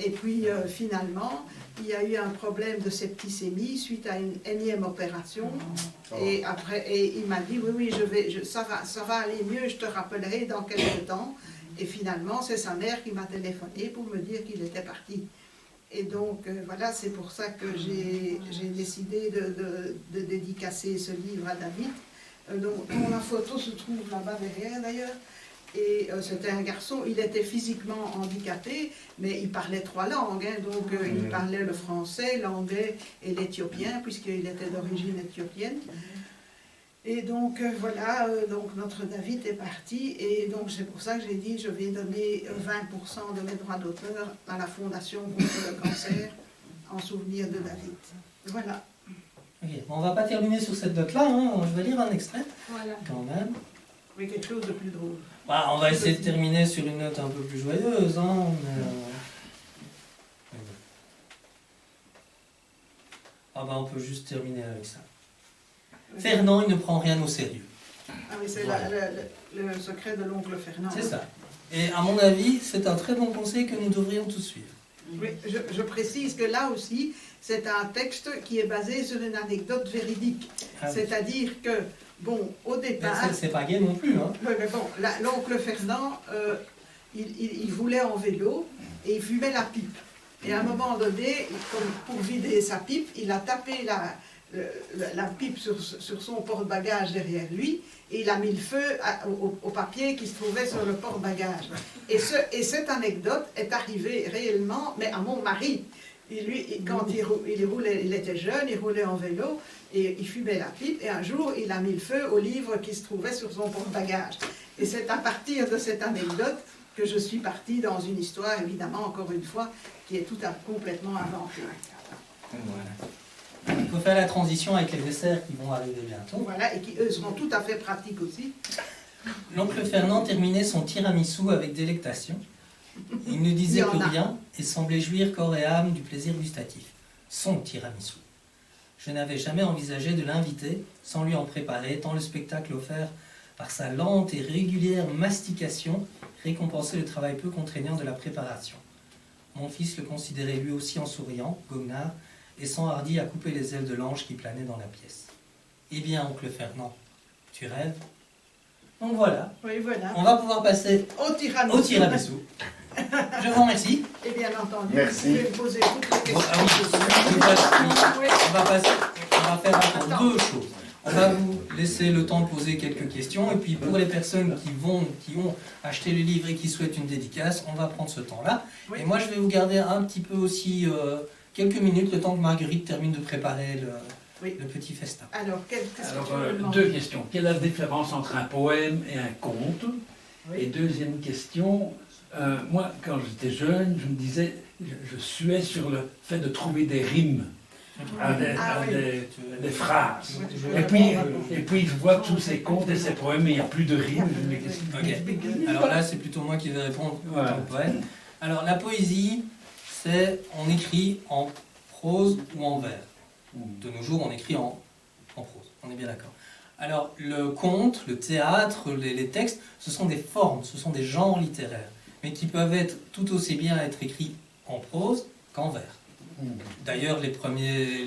Et puis, finalement, il y a eu un problème de septicémie suite à une énième opération. Et il m'a dit « Oui, ça va aller mieux, je te rappellerai dans quelques temps. » Et finalement, c'est sa mère qui m'a téléphoné pour me dire qu'il était parti. Et donc, voilà, c'est pour ça que j'ai décidé de dédicacer ce livre à David, dont la photo se trouve là-bas derrière d'ailleurs. Et c'était un garçon, il était physiquement handicapé, mais il parlait 3 langues, hein, donc il parlait le français, l'anglais et l'éthiopien, puisqu'il était d'origine éthiopienne. Et donc voilà, donc notre David est parti, et donc c'est pour ça que j'ai dit je vais donner 20% de mes droits d'auteur à la Fondation contre le cancer en souvenir de David. Voilà. Okay. Bon, on ne va pas terminer sur cette note-là, hein. Je vais lire un extrait, Voilà. quand même. Oui, quelque chose de plus drôle. Bah, on va essayer de terminer sur une note un peu plus joyeuse, hein, mais, Ah bah on peut juste terminer avec ça. Fernand, il ne prend rien au sérieux. Ah oui, c'est Voilà. le secret de l'oncle Fernand. C'est ça. Et à mon avis, c'est un très bon conseil que nous devrions tous suivre. Oui, je précise que là aussi, c'est un texte qui est basé sur une anecdote véridique. Ah oui. C'est-à-dire que, bon, au Mais départ... c'est pas gay non plus, hein. Oui, mais bon, l'oncle Fernand, il voulait en vélo et il fumait la pipe. Et à un moment donné, comme pour vider sa pipe, il a tapé la pipe sur son porte-bagages derrière lui et il a mis le feu au papier qui se trouvait sur le porte-bagages. Et cette anecdote est arrivée réellement, mais à mon mari. Et lui, quand il était jeune, il roulait en vélo et il fumait la pipe. Et un jour, il a mis le feu au livre qui se trouvait sur son porte-bagages. Et c'est à partir de cette anecdote que je suis partie dans une histoire, évidemment, encore une fois, qui est complètement inventée. Voilà. Il faut faire la transition avec les desserts qui vont arriver bientôt. Voilà, et qui, eux, seront tout à fait pratiques aussi. L'oncle Fernand terminait son tiramisu avec délectation. Il ne disait Il y en plus a. rien et semblait jouir corps et âme du plaisir gustatif. Son tiramisu. Je n'avais jamais envisagé de l'inviter sans lui en préparer, tant le spectacle offert par sa lente et régulière mastication récompensait le travail peu contraignant de la préparation. Mon fils le considérait lui aussi en souriant, goguenard, et s'enhardit à couper les ailes de l'ange qui planait dans la pièce. Eh bien, oncle Fernand, tu rêves? Donc voilà, Oui, voilà. on va pouvoir passer Au tiramisu. au tiramisu. Je vous remercie. Et bien entendu, Merci. vous pouvez me poser toutes les Bon, ah oui, questions. Oui. on va faire encore Attends. deux choses. On va vous laisser le temps de poser quelques questions, et puis pour les personnes qui ont acheté le livre et qui souhaitent une dédicace, on va prendre ce temps-là. Oui. Et moi, je vais vous garder un petit peu aussi quelques minutes, le temps que Marguerite termine de préparer Oui. le petit festin. Alors, qu'est-ce que Alors, tu veux me demander? deux questions. Quelle est la différence entre un poème et un conte? Oui. Et deuxième question, moi, quand j'étais jeune, je me disais, je suais sur le fait de trouver des rimes à Ah oui. des phrases. Oui. Et puis, je vois tous ces contes et ces poèmes, mais il n'y a plus de rimes. Je me dis, qu'est-ce que- Ok. Alors là, c'est plutôt moi qui vais répondre Voilà. au poème. Alors, la poésie, c'est on écrit en prose ou en vers. De nos jours, on écrit en prose. On est bien d'accord. Alors, le conte, le théâtre, les textes, ce sont des formes, ce sont des genres littéraires, mais qui peuvent être tout aussi bien être écrits en prose qu'en vers. D'ailleurs, les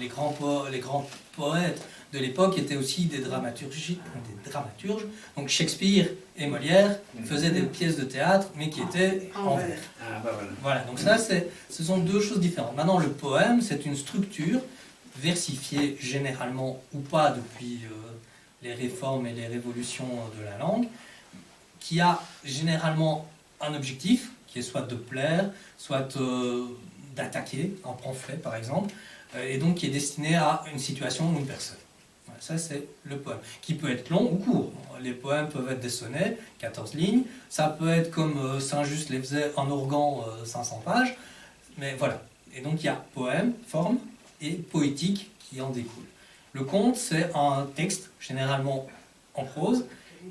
grands poètes de l'époque étaient aussi des dramaturges. Donc Shakespeare et Molière faisaient des pièces de théâtre, mais qui étaient En en vers. vers. Ah, bah voilà. Voilà, donc ça, ce sont deux choses différentes. Maintenant, le poème, c'est une structure versifiée généralement ou pas depuis les réformes et les révolutions de la langue, qui a généralement un objectif, qui est soit de plaire, soit d'attaquer, un pamphlet par exemple, et donc qui est destiné à une situation ou une personne. Voilà, ça c'est le poème, qui peut être long ou court. Les poèmes peuvent être des sonnets, 14 lignes, ça peut être comme Saint-Just les faisait en organ, 500 pages, mais voilà. Et donc il y a poème, forme, et poétique qui en découle. Le conte, c'est un texte, généralement en prose,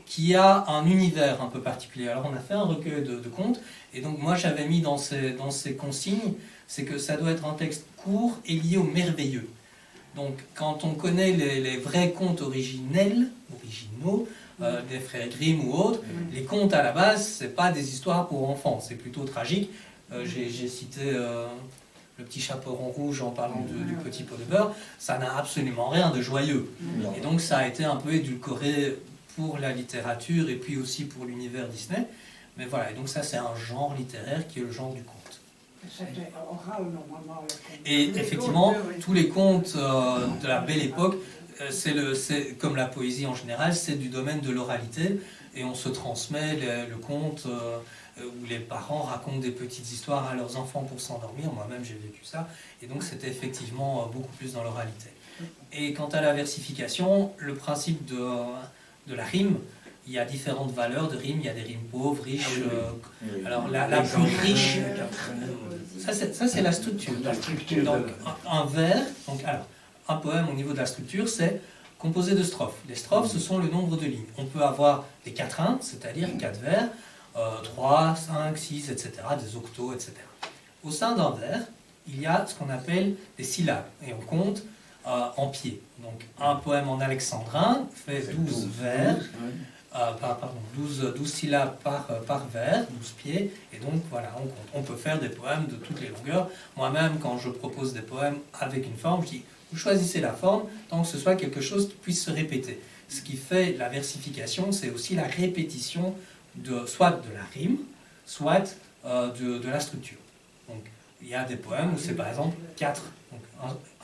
qui a un univers un peu particulier. Alors on a fait un recueil de contes, et donc moi j'avais mis dans ces consignes, c'est que ça doit être un texte court et lié au merveilleux. Donc quand on connaît les vrais contes originaux, des frères Grimm ou autres, les contes à la base, c'est pas des histoires pour enfants, c'est plutôt tragique. J'ai cité le petit chaperon rouge en parlant du petit pot de beurre, ça n'a absolument rien de joyeux. Et donc ça a été un peu édulcoré pour la littérature et puis aussi pour l'univers Disney. Mais voilà, et donc ça c'est un genre littéraire qui est le genre du conte. C'était oral normalement. Et effectivement, tous les contes de la belle époque, c'est comme la poésie en général, c'est du domaine de l'oralité, et on se transmet le conte où les parents racontent des petites histoires à leurs enfants pour s'endormir. Moi-même j'ai vécu ça, et donc c'était effectivement beaucoup plus dans l'oralité. Et quant à la versification, le principe de la rime, il y a différentes valeurs de rime, il y a des rimes pauvres, riches. Alors la plus riche, ça c'est la structure. La structure. Donc un vers, alors un poème au niveau de la structure, c'est composé de strophes. Les strophes, ce sont le nombre de lignes. On peut avoir des quatrains, c'est-à-dire 4 vers, 3, 5, 6, etc., des octos, etc. Au sein d'un vers, il y a ce qu'on appelle des syllabes, et on compte en pieds. Donc un poème en alexandrin fait 12 vers. 12 syllabes par vers, 12 pieds, et donc voilà, on peut faire des poèmes de toutes les longueurs. Moi-même, quand je propose des poèmes avec une forme, je dis, vous choisissez la forme, tant que ce soit quelque chose qui puisse se répéter. Ce qui fait la versification, c'est aussi la répétition soit de la rime, soit de la structure. Donc, il y a des poèmes où c'est par exemple 4, donc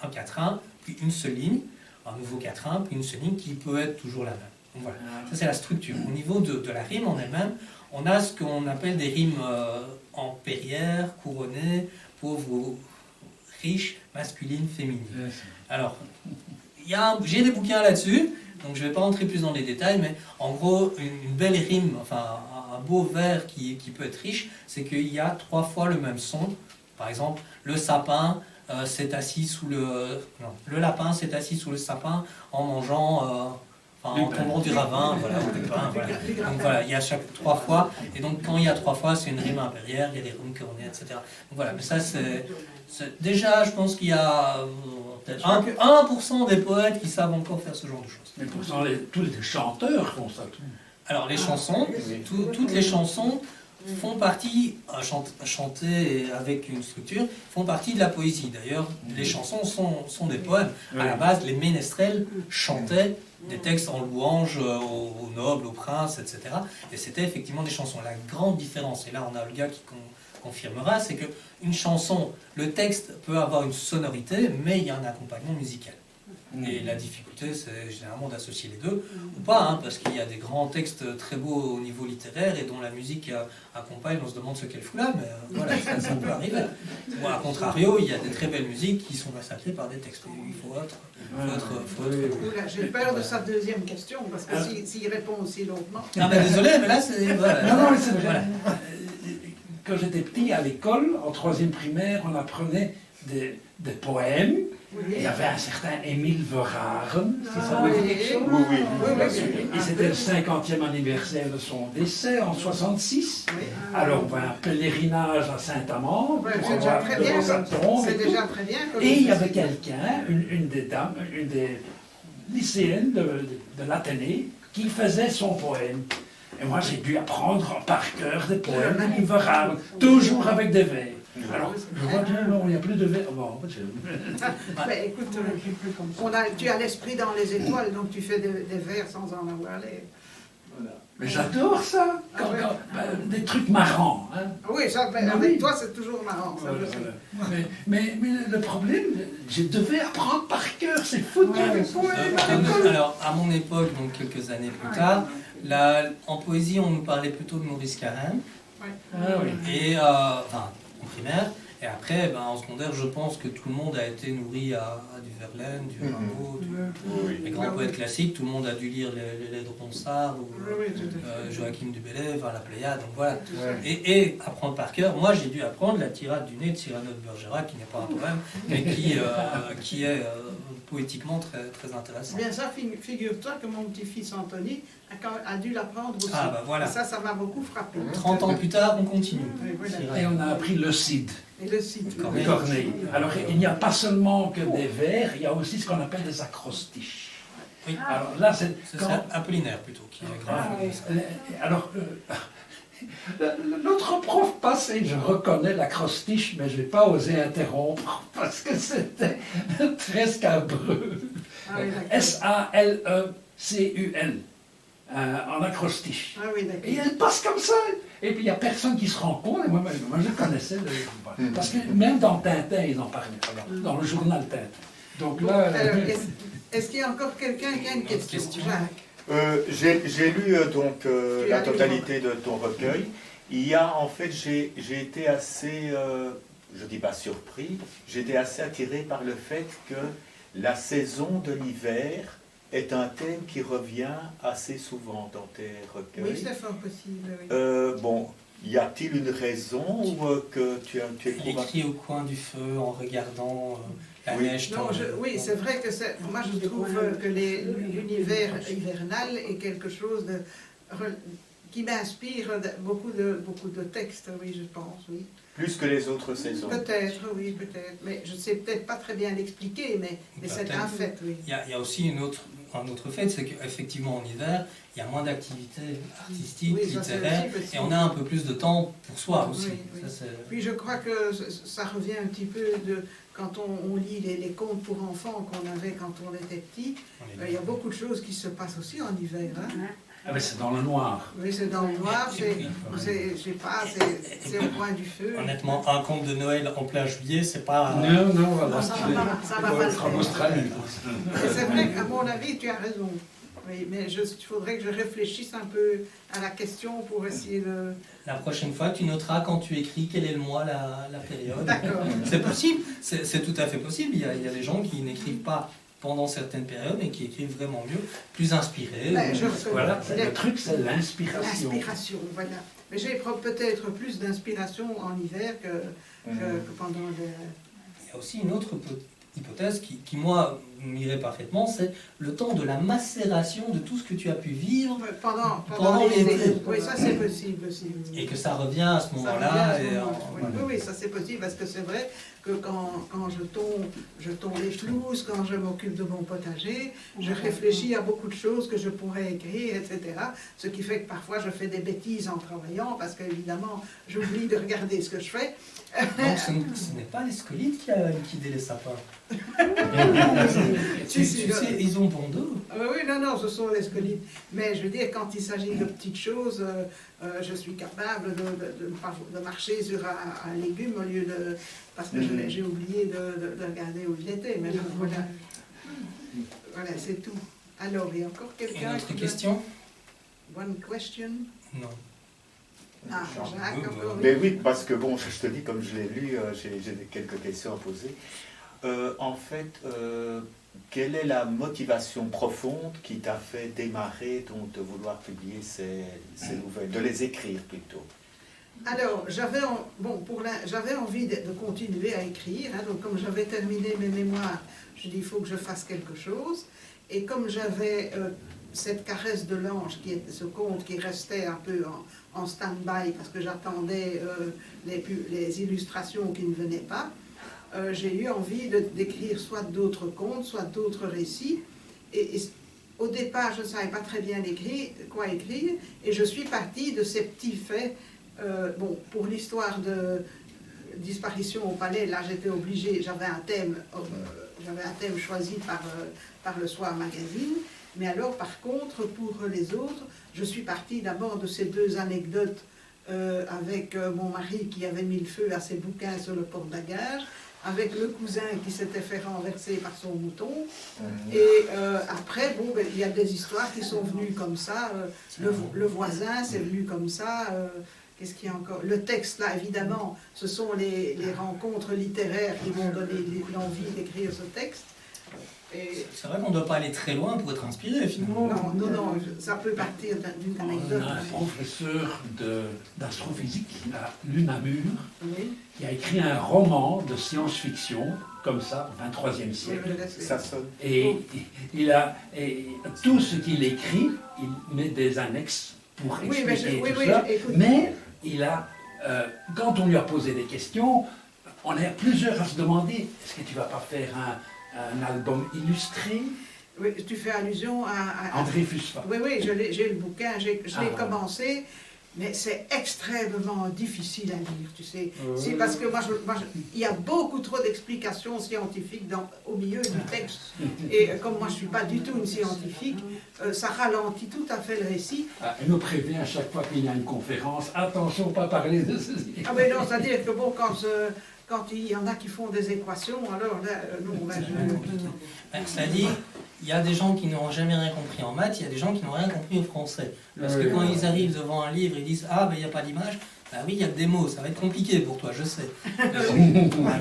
un quatrain, puis une seule ligne, un nouveau quatrain, puis une seule ligne qui peut être toujours la même. Donc voilà, ça c'est la structure. Au niveau de la rime en elle-même, on a ce qu'on appelle des rimes en périère, couronnées, pauvres, riches, masculines, féminines. Alors, j'ai des bouquins là-dessus, donc je ne vais pas rentrer plus dans les détails, mais en gros, une belle rime, enfin un beau vers qui peut être riche, c'est qu'il y a 3 fois le même son. Par exemple, le sapin s'est assis sous le... Non, le lapin s'est assis sous le sapin en mangeant... en tombant du ravin, voilà, ou du pain, voilà. Donc voilà, il y a 3 fois, et donc quand il y a 3 fois, c'est une rime impérière, il y a des rimes couronnées, etc. Donc voilà, mais ça c'est... Déjà, je pense qu'il y a peut-être 1% des poètes qui savent encore faire ce genre de choses. Mais pourtant, tous les chanteurs font ça. Alors les chansons, toutes les chansons font partie, chantées avec une structure, font partie de la poésie. D'ailleurs, les chansons sont des poèmes. À la base, les ménestrels chantaient des textes en louange aux nobles, aux princes, etc. Et c'était effectivement des chansons. La grande différence, et là on a le gars qui confirmera, c'est qu'une chanson, le texte peut avoir une sonorité, mais il y a un accompagnement musical. Et la difficulté, c'est généralement d'associer les deux, ou pas, hein, parce qu'il y a des grands textes très beaux au niveau littéraire et dont la musique accompagne, on se demande ce qu'elle fout là, mais voilà, ça peut arriver. Ou à contrario, il y a des très belles musiques qui sont massacrées par des textes. Il faut être... Oula, j'ai peur de sa deuxième question, parce que s'il répond aussi longuement... Non, mais désolé, mais là, c'est... Voilà, non, mais c'est vrai. Voilà. Quand j'étais petit, à l'école, en 3e primaire, on apprenait des poèmes. Oui. Il y avait un certain Émile Verhaeren, si ça vous dit quelque chose. Oui. Et c'était le 50e anniversaire de son décès en 66. Oui. Alors, un pèlerinage à Saint-Amand, Ouais, pour c'est déjà voir très devant bien, sa tombe. c'est déjà très bien. Et il y avait quelqu'un, une des dames, une des lycéennes de l'Athénée, qui faisait son poème. Et moi, j'ai dû apprendre par cœur des poèmes d'Émile Verhaeren, toujours avec des vers. Alors, je vois bien, non, il n'y a plus de vers. Bon, mais écoute, tu as l'esprit dans les étoiles, donc tu fais des vers sans en avoir l'air. Voilà. Mais j'adore ça, des trucs marrants. Hein. Oui, ça, avec toi, c'est toujours marrant. Ça, je sais. Mais le problème, je devais apprendre par cœur, c'est foutu. Alors, à mon époque, donc quelques années plus tard, en poésie, on nous parlait plutôt de Maurice Carême. Et, enfin, en primaire. Et après, en secondaire, je pense que tout le monde a été nourri à du Verlaine, du Rimbaud, les grands poètes classiques. Tout le monde a dû lire les Lettres de Ronsard ou Joachim du Bellay, la Pléiade. Donc voilà. Et apprendre par cœur. Moi, j'ai dû apprendre la tirade du nez de Cyrano de Bergerac, qui n'est pas un poème, mais qui est poétiquement très, très intéressant. Bien ça, figure-toi que mon petit-fils Anthony a dû l'apprendre aussi. Ah, voilà. Et ça m'a beaucoup frappé. 30 ans plus tard, on continue. Voilà. Et on a appris le Cid. Et le site. Corneille. Alors, il n'y a pas seulement que des vers, il y a aussi ce qu'on appelle des acrostiches. Oui. Alors là, Ce serait Apollinaire plutôt, qui est grand. Alors, l'autre prof passé, je reconnais l'acrostiche, mais je n'ai pas osé interrompre parce que c'était très scabreux. S-A-L-E-C-U-L. En acrostiche. Ah oui, d'accord. Et elle passe comme ça. Et puis il n'y a personne qui se rend compte. Et moi je connaissais. Parce que même dans Tintin, ils en parlaient. Dans le journal Tintin. Donc là. Alors, est-ce qu'il y a encore quelqu'un qui a une question, Jacques? J'ai lu donc la totalité de ton recueil. Il y a en fait, j'ai été assez, je dis pas surpris, j'étais assez attiré par le fait que la saison de l'hiver est un thème qui revient assez souvent dans tes recueils. Oui, c'est fort possible. Oui. Bon, y a-t-il une raison que tu éprouves? Écrit au coin du feu en regardant la neige. Non, oui, c'est vrai que moi je trouve que l'univers hivernal est quelque chose qui m'inspire beaucoup de textes, oui, je pense, oui. Plus que les autres saisons. Peut-être, oui, peut-être. Mais je ne sais peut-être pas très bien l'expliquer, mais c'est un fait, oui. Il y a aussi une autre un autre fait, c'est qu'effectivement en hiver, il y a moins d'activités artistiques, Oui, ça, c'est littéraires, aussi possible. et on a un peu plus de temps pour soi aussi. Oui, oui. Ça, c'est- Puis je crois que ça revient un petit peu de quand on lit les contes pour enfants qu'on avait quand on était petit. on est- Il y a beaucoup de choses qui se passent aussi en hiver. Hein. Ah, mais c'est dans le noir. Oui, c'est dans le noir, Oui. je sais pas, c'est au coin du feu. Honnêtement, un conte de Noël en plein juillet, c'est pas... Non, non, Non, voilà. ça va pas le En faire. Australie. Et c'est vrai qu'à mon avis, tu as raison. Oui, mais il faudrait que je réfléchisse un peu à la question pour essayer de... La prochaine fois, tu noteras quand tu écris quel est le mois, la période. D'accord. C'est possible, c'est tout à fait possible. Il y a des gens qui n'écrivent pas pendant certaines périodes et qui écrivent vraiment mieux, plus inspirés. Ben, Voilà, le truc, c'est l'inspiration. L'inspiration, voilà. Mais j'ai peut-être plus d'inspiration en hiver que pendant le... Il y a aussi une autre hypothèse qui moi, m'irait parfaitement, c'est le temps de la macération de tout ce que tu as pu vivre Pendant l'été. l'été. Oui, ça c'est possible aussi. et que ça revient à ce Ça moment-là. revient à ce et moment-là. en- Oui, voilà. oui, ça c'est possible parce que c'est vrai que quand je tombe les pelouses, quand je m'occupe de mon potager, je réfléchis à beaucoup de choses que je pourrais écrire, etc. Ce qui fait que parfois je fais des bêtises en travaillant parce qu'évidemment j'oublie de regarder ce que je fais. Donc ce n'est pas les scolytes qui a liquidé les sapins. Si, tu si, sais, ils ont bon dos. Oui, non, ce sont les scolytes. Mais je veux dire, quand il s'agit de petites choses, je suis capable de marcher sur un légume au lieu de... Parce que j'ai oublié de regarder où il était. Mais voilà, voilà c'est tout. Alors, il y a encore Une quelqu'un autre qui... question? One question. Non. Ah, Jacques, Oui, encore Mais oui, parce que bon, je te dis, comme je l'ai lu, j'ai quelques questions à poser. En fait, quelle est la motivation profonde qui t'a fait démarrer donc, de vouloir publier ces nouvelles, de les écrire plutôt? Alors, j'avais envie de continuer à écrire. Hein, donc, comme j'avais terminé mes mémoires, je dis il faut que je fasse quelque chose. Et comme j'avais cette caresse de l'ange, ce conte qui restait un peu en stand-by parce que j'attendais les illustrations qui ne venaient pas, j'ai eu envie d'écrire soit d'autres contes, soit d'autres récits. Et au départ, je ne savais pas très bien quoi écrire, et je suis partie de ces petits faits. Bon, pour l'histoire de disparition au palais, là j'étais obligée, j'avais un thème choisi par le Soir Magazine. Mais alors, par contre, pour les autres, je suis partie d'abord de ces deux anecdotes avec mon mari qui avait mis le feu à ses bouquins sur le porte-bagages, avec le cousin qui s'était fait renverser par son mouton. Et après, bon, ben, il y a des histoires qui sont venues comme ça. Le voisin, c'est venu comme ça. Qu'est-ce qu'il y a encore? Le texte, là, évidemment, ce sont les rencontres littéraires qui m'ont donné l'envie d'écrire ce texte. C'est vrai qu'on ne doit pas aller très loin pour être inspiré finalement. Non, ça peut partir d'une On anecdote. a un professeur d'astrophysique à l'UNAMUR Oui, qui a écrit un roman de science-fiction, comme ça, 23e siècle. Ça sonne. Et tout ce qu'il écrit, il met des annexes pour Oui, expliquer mais tout ça. écoute. Mais il a, quand on lui a posé des questions, on est plusieurs à se demander, est-ce que tu vas pas faire un album illustré? Oui, tu fais allusion à André Fusfa. Oui, j'ai le bouquin, je l'ai Ah. commencé, mais c'est extrêmement difficile à lire, tu sais. C'est parce que il y a beaucoup trop d'explications scientifiques au milieu du texte. Et comme moi je ne suis pas du tout une scientifique, ça ralentit tout à fait le récit. Ah, il nous prévient à chaque fois qu'il y a une conférence, attention, pas parler de ceci. Ah mais non, c'est-à-dire que bon, quand il y en a qui font des équations, alors là, non, là, Ça dit, il y a des gens qui n'ont jamais rien compris en maths, il y a des gens qui n'ont rien compris au français. Parce que quand ils arrivent devant un livre, ils disent « Ah, ben il n'y a pas d'image », bah oui, il y a que des mots, ça va être compliqué pour toi, je sais. Voilà.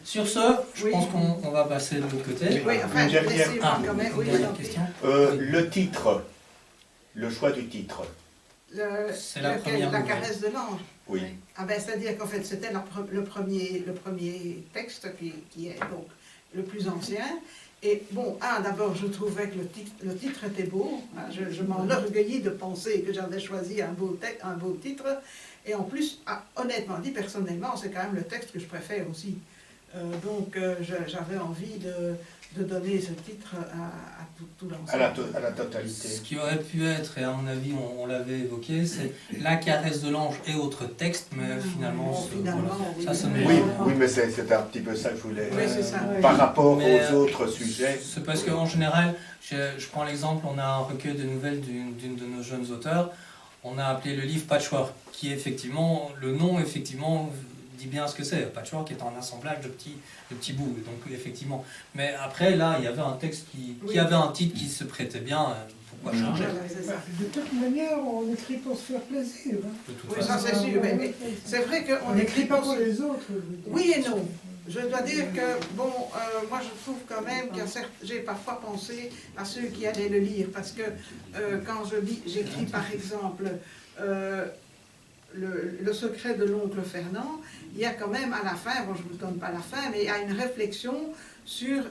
Sur ce, je pense qu'on va passer de l'autre côté. Oui, enfin, Une dernière- laissez-moi quand même. Une Oui, dernière non. question. Le titre, le choix du titre. C'est la première La nouvelle. caresse de l'ange. Oui. Ah ben, c'est-à-dire qu'en fait, c'était le premier texte qui est donc le plus ancien. Et bon, d'abord, je trouvais que le titre était beau. Je m'enorgueillis de penser que j'avais choisi un beau titre. Et en plus, honnêtement dit, personnellement, c'est quand même le texte que je préfère aussi. J'avais envie de donner ce titre à tout À l'ensemble. la totalité. Ce qui aurait pu être, et à mon avis on l'avait évoqué, c'est La caresse de l'ange et autres textes, mais finalement, ça ne Oui, oui, mais c'était un petit peu ça que je voulais. Oui, c'est ça. Par rapport Mais, aux autres sujets. C'est parce qu'en général, je prends l'exemple, on a un recueil de nouvelles d'une de nos jeunes auteurs, on a appelé le livre Patchwork, qui est effectivement, le nom effectivement dit bien ce que c'est. Patchwork est un assemblage de petits bouts, donc effectivement. Mais après, là, il y avait un texte qui avait un titre qui se prêtait bien, pourquoi changer? Voilà, c'est ça. De toute manière, on écrit pour se faire plaisir. Hein. De toute Oui, façon. ça c'est sûr. Mais c'est vrai qu'on On n'écrit pas pour les autres. Oui et non. Je dois dire que, bon, moi je trouve quand même j'ai parfois pensé à ceux qui allaient le lire, parce que quand j'écris par exemple le secret de l'oncle Fernand, il y a quand même à la fin, bon je ne vous donne pas la fin, mais il y a une réflexion sur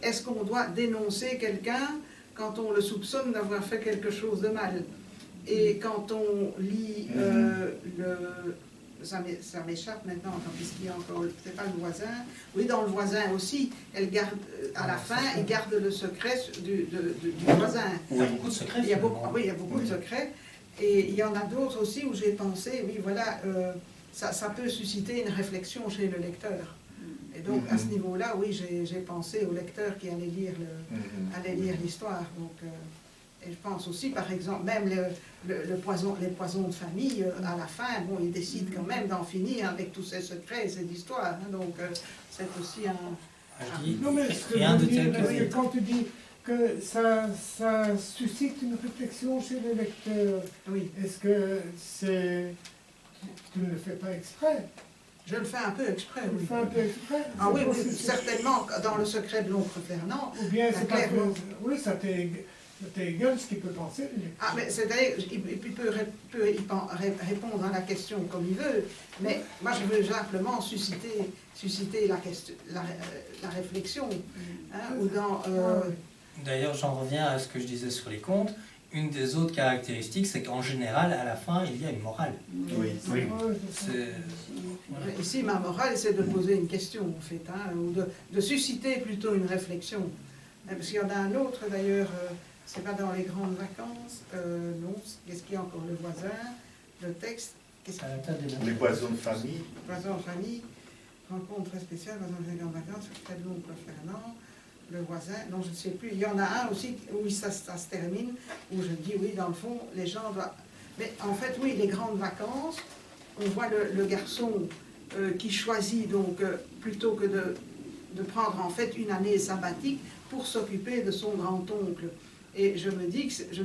est-ce qu'on doit dénoncer quelqu'un quand on le soupçonne d'avoir fait quelque chose de mal. Et quand on lit ça m'échappe maintenant, puisqu'il y a encore, c'est pas le voisin, oui, dans le voisin aussi, elle garde, à la fin, il garde le secret du voisin. Il y a beaucoup de secrets. Il y a beaucoup de secrets, et il y en a d'autres aussi où j'ai pensé, oui, voilà, ça peut susciter une réflexion chez le lecteur. Et donc, à ce niveau-là, oui, j'ai pensé au lecteur qui allait lire l'histoire. Donc, et je pense aussi, par exemple, même les poisons de famille, à la fin, bon, ils décident quand même d'en finir avec tous ces secrets et ces histoires. Hein, donc, c'est aussi Non, mais ce que rien je de veux dire, tel que parce que quand tu dis que ça suscite une réflexion chez le lecteur, oui, est-ce que tu ne le fais pas exprès? je le fais un peu exprès, Tu le oui. fais un peu exprès? Ah oui, C'est oui, possible. certainement, dans le secret de l'oncle Fernand. Ou bien c'est parce que, clairement. oui, ça t'est égal ce qu'il peut penser. Ah, mais c'est-à-dire, il peut répondre à la question comme il veut, mais moi je veux simplement susciter la réflexion. Hein, ou dans, D'ailleurs, j'en reviens à ce que je disais sur les contes. Une des autres caractéristiques, c'est qu'en général, à la fin, il y a une morale. Oui. Oui. Ouais, c'est ça. Voilà. Ici, ma morale, c'est de poser une question, en fait, hein, ou de susciter plutôt une réflexion. Parce qu'il y en a un autre, d'ailleurs, c'est pas dans les grandes vacances, non, qu'est-ce qu'il y a encore, le voisin, le texte, qu'est-ce À la table des Les poisons de famille. Voisin en famille, rencontre très spéciale, voisin des grandes vacances, près de l'oncle Fernand, le voisin, non, je ne sais plus. Il y en a un aussi où ça se termine, où je dis, oui, dans le fond, les gens doivent... Mais en fait, oui, les grandes vacances, on voit le garçon qui choisit, donc, plutôt que de prendre en fait une année sabbatique pour s'occuper de son grand-oncle. Et je me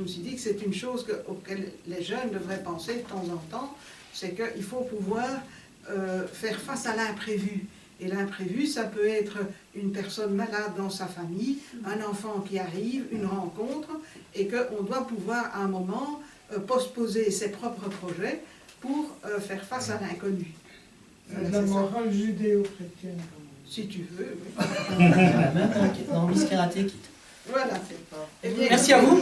suis dit que c'est une chose auquel les jeunes devraient penser de temps en temps, c'est qu'il faut pouvoir faire face à l'imprévu. Et l'imprévu, ça peut être une personne malade dans sa famille, un enfant qui arrive, une rencontre, et qu'on doit pouvoir à un moment postposer ses propres projets pour faire face à l'inconnu. La morale judéo-chrétienne. Si tu veux. Même dans Miss Karate Kid. Voilà. Eh bien, Merci à vous.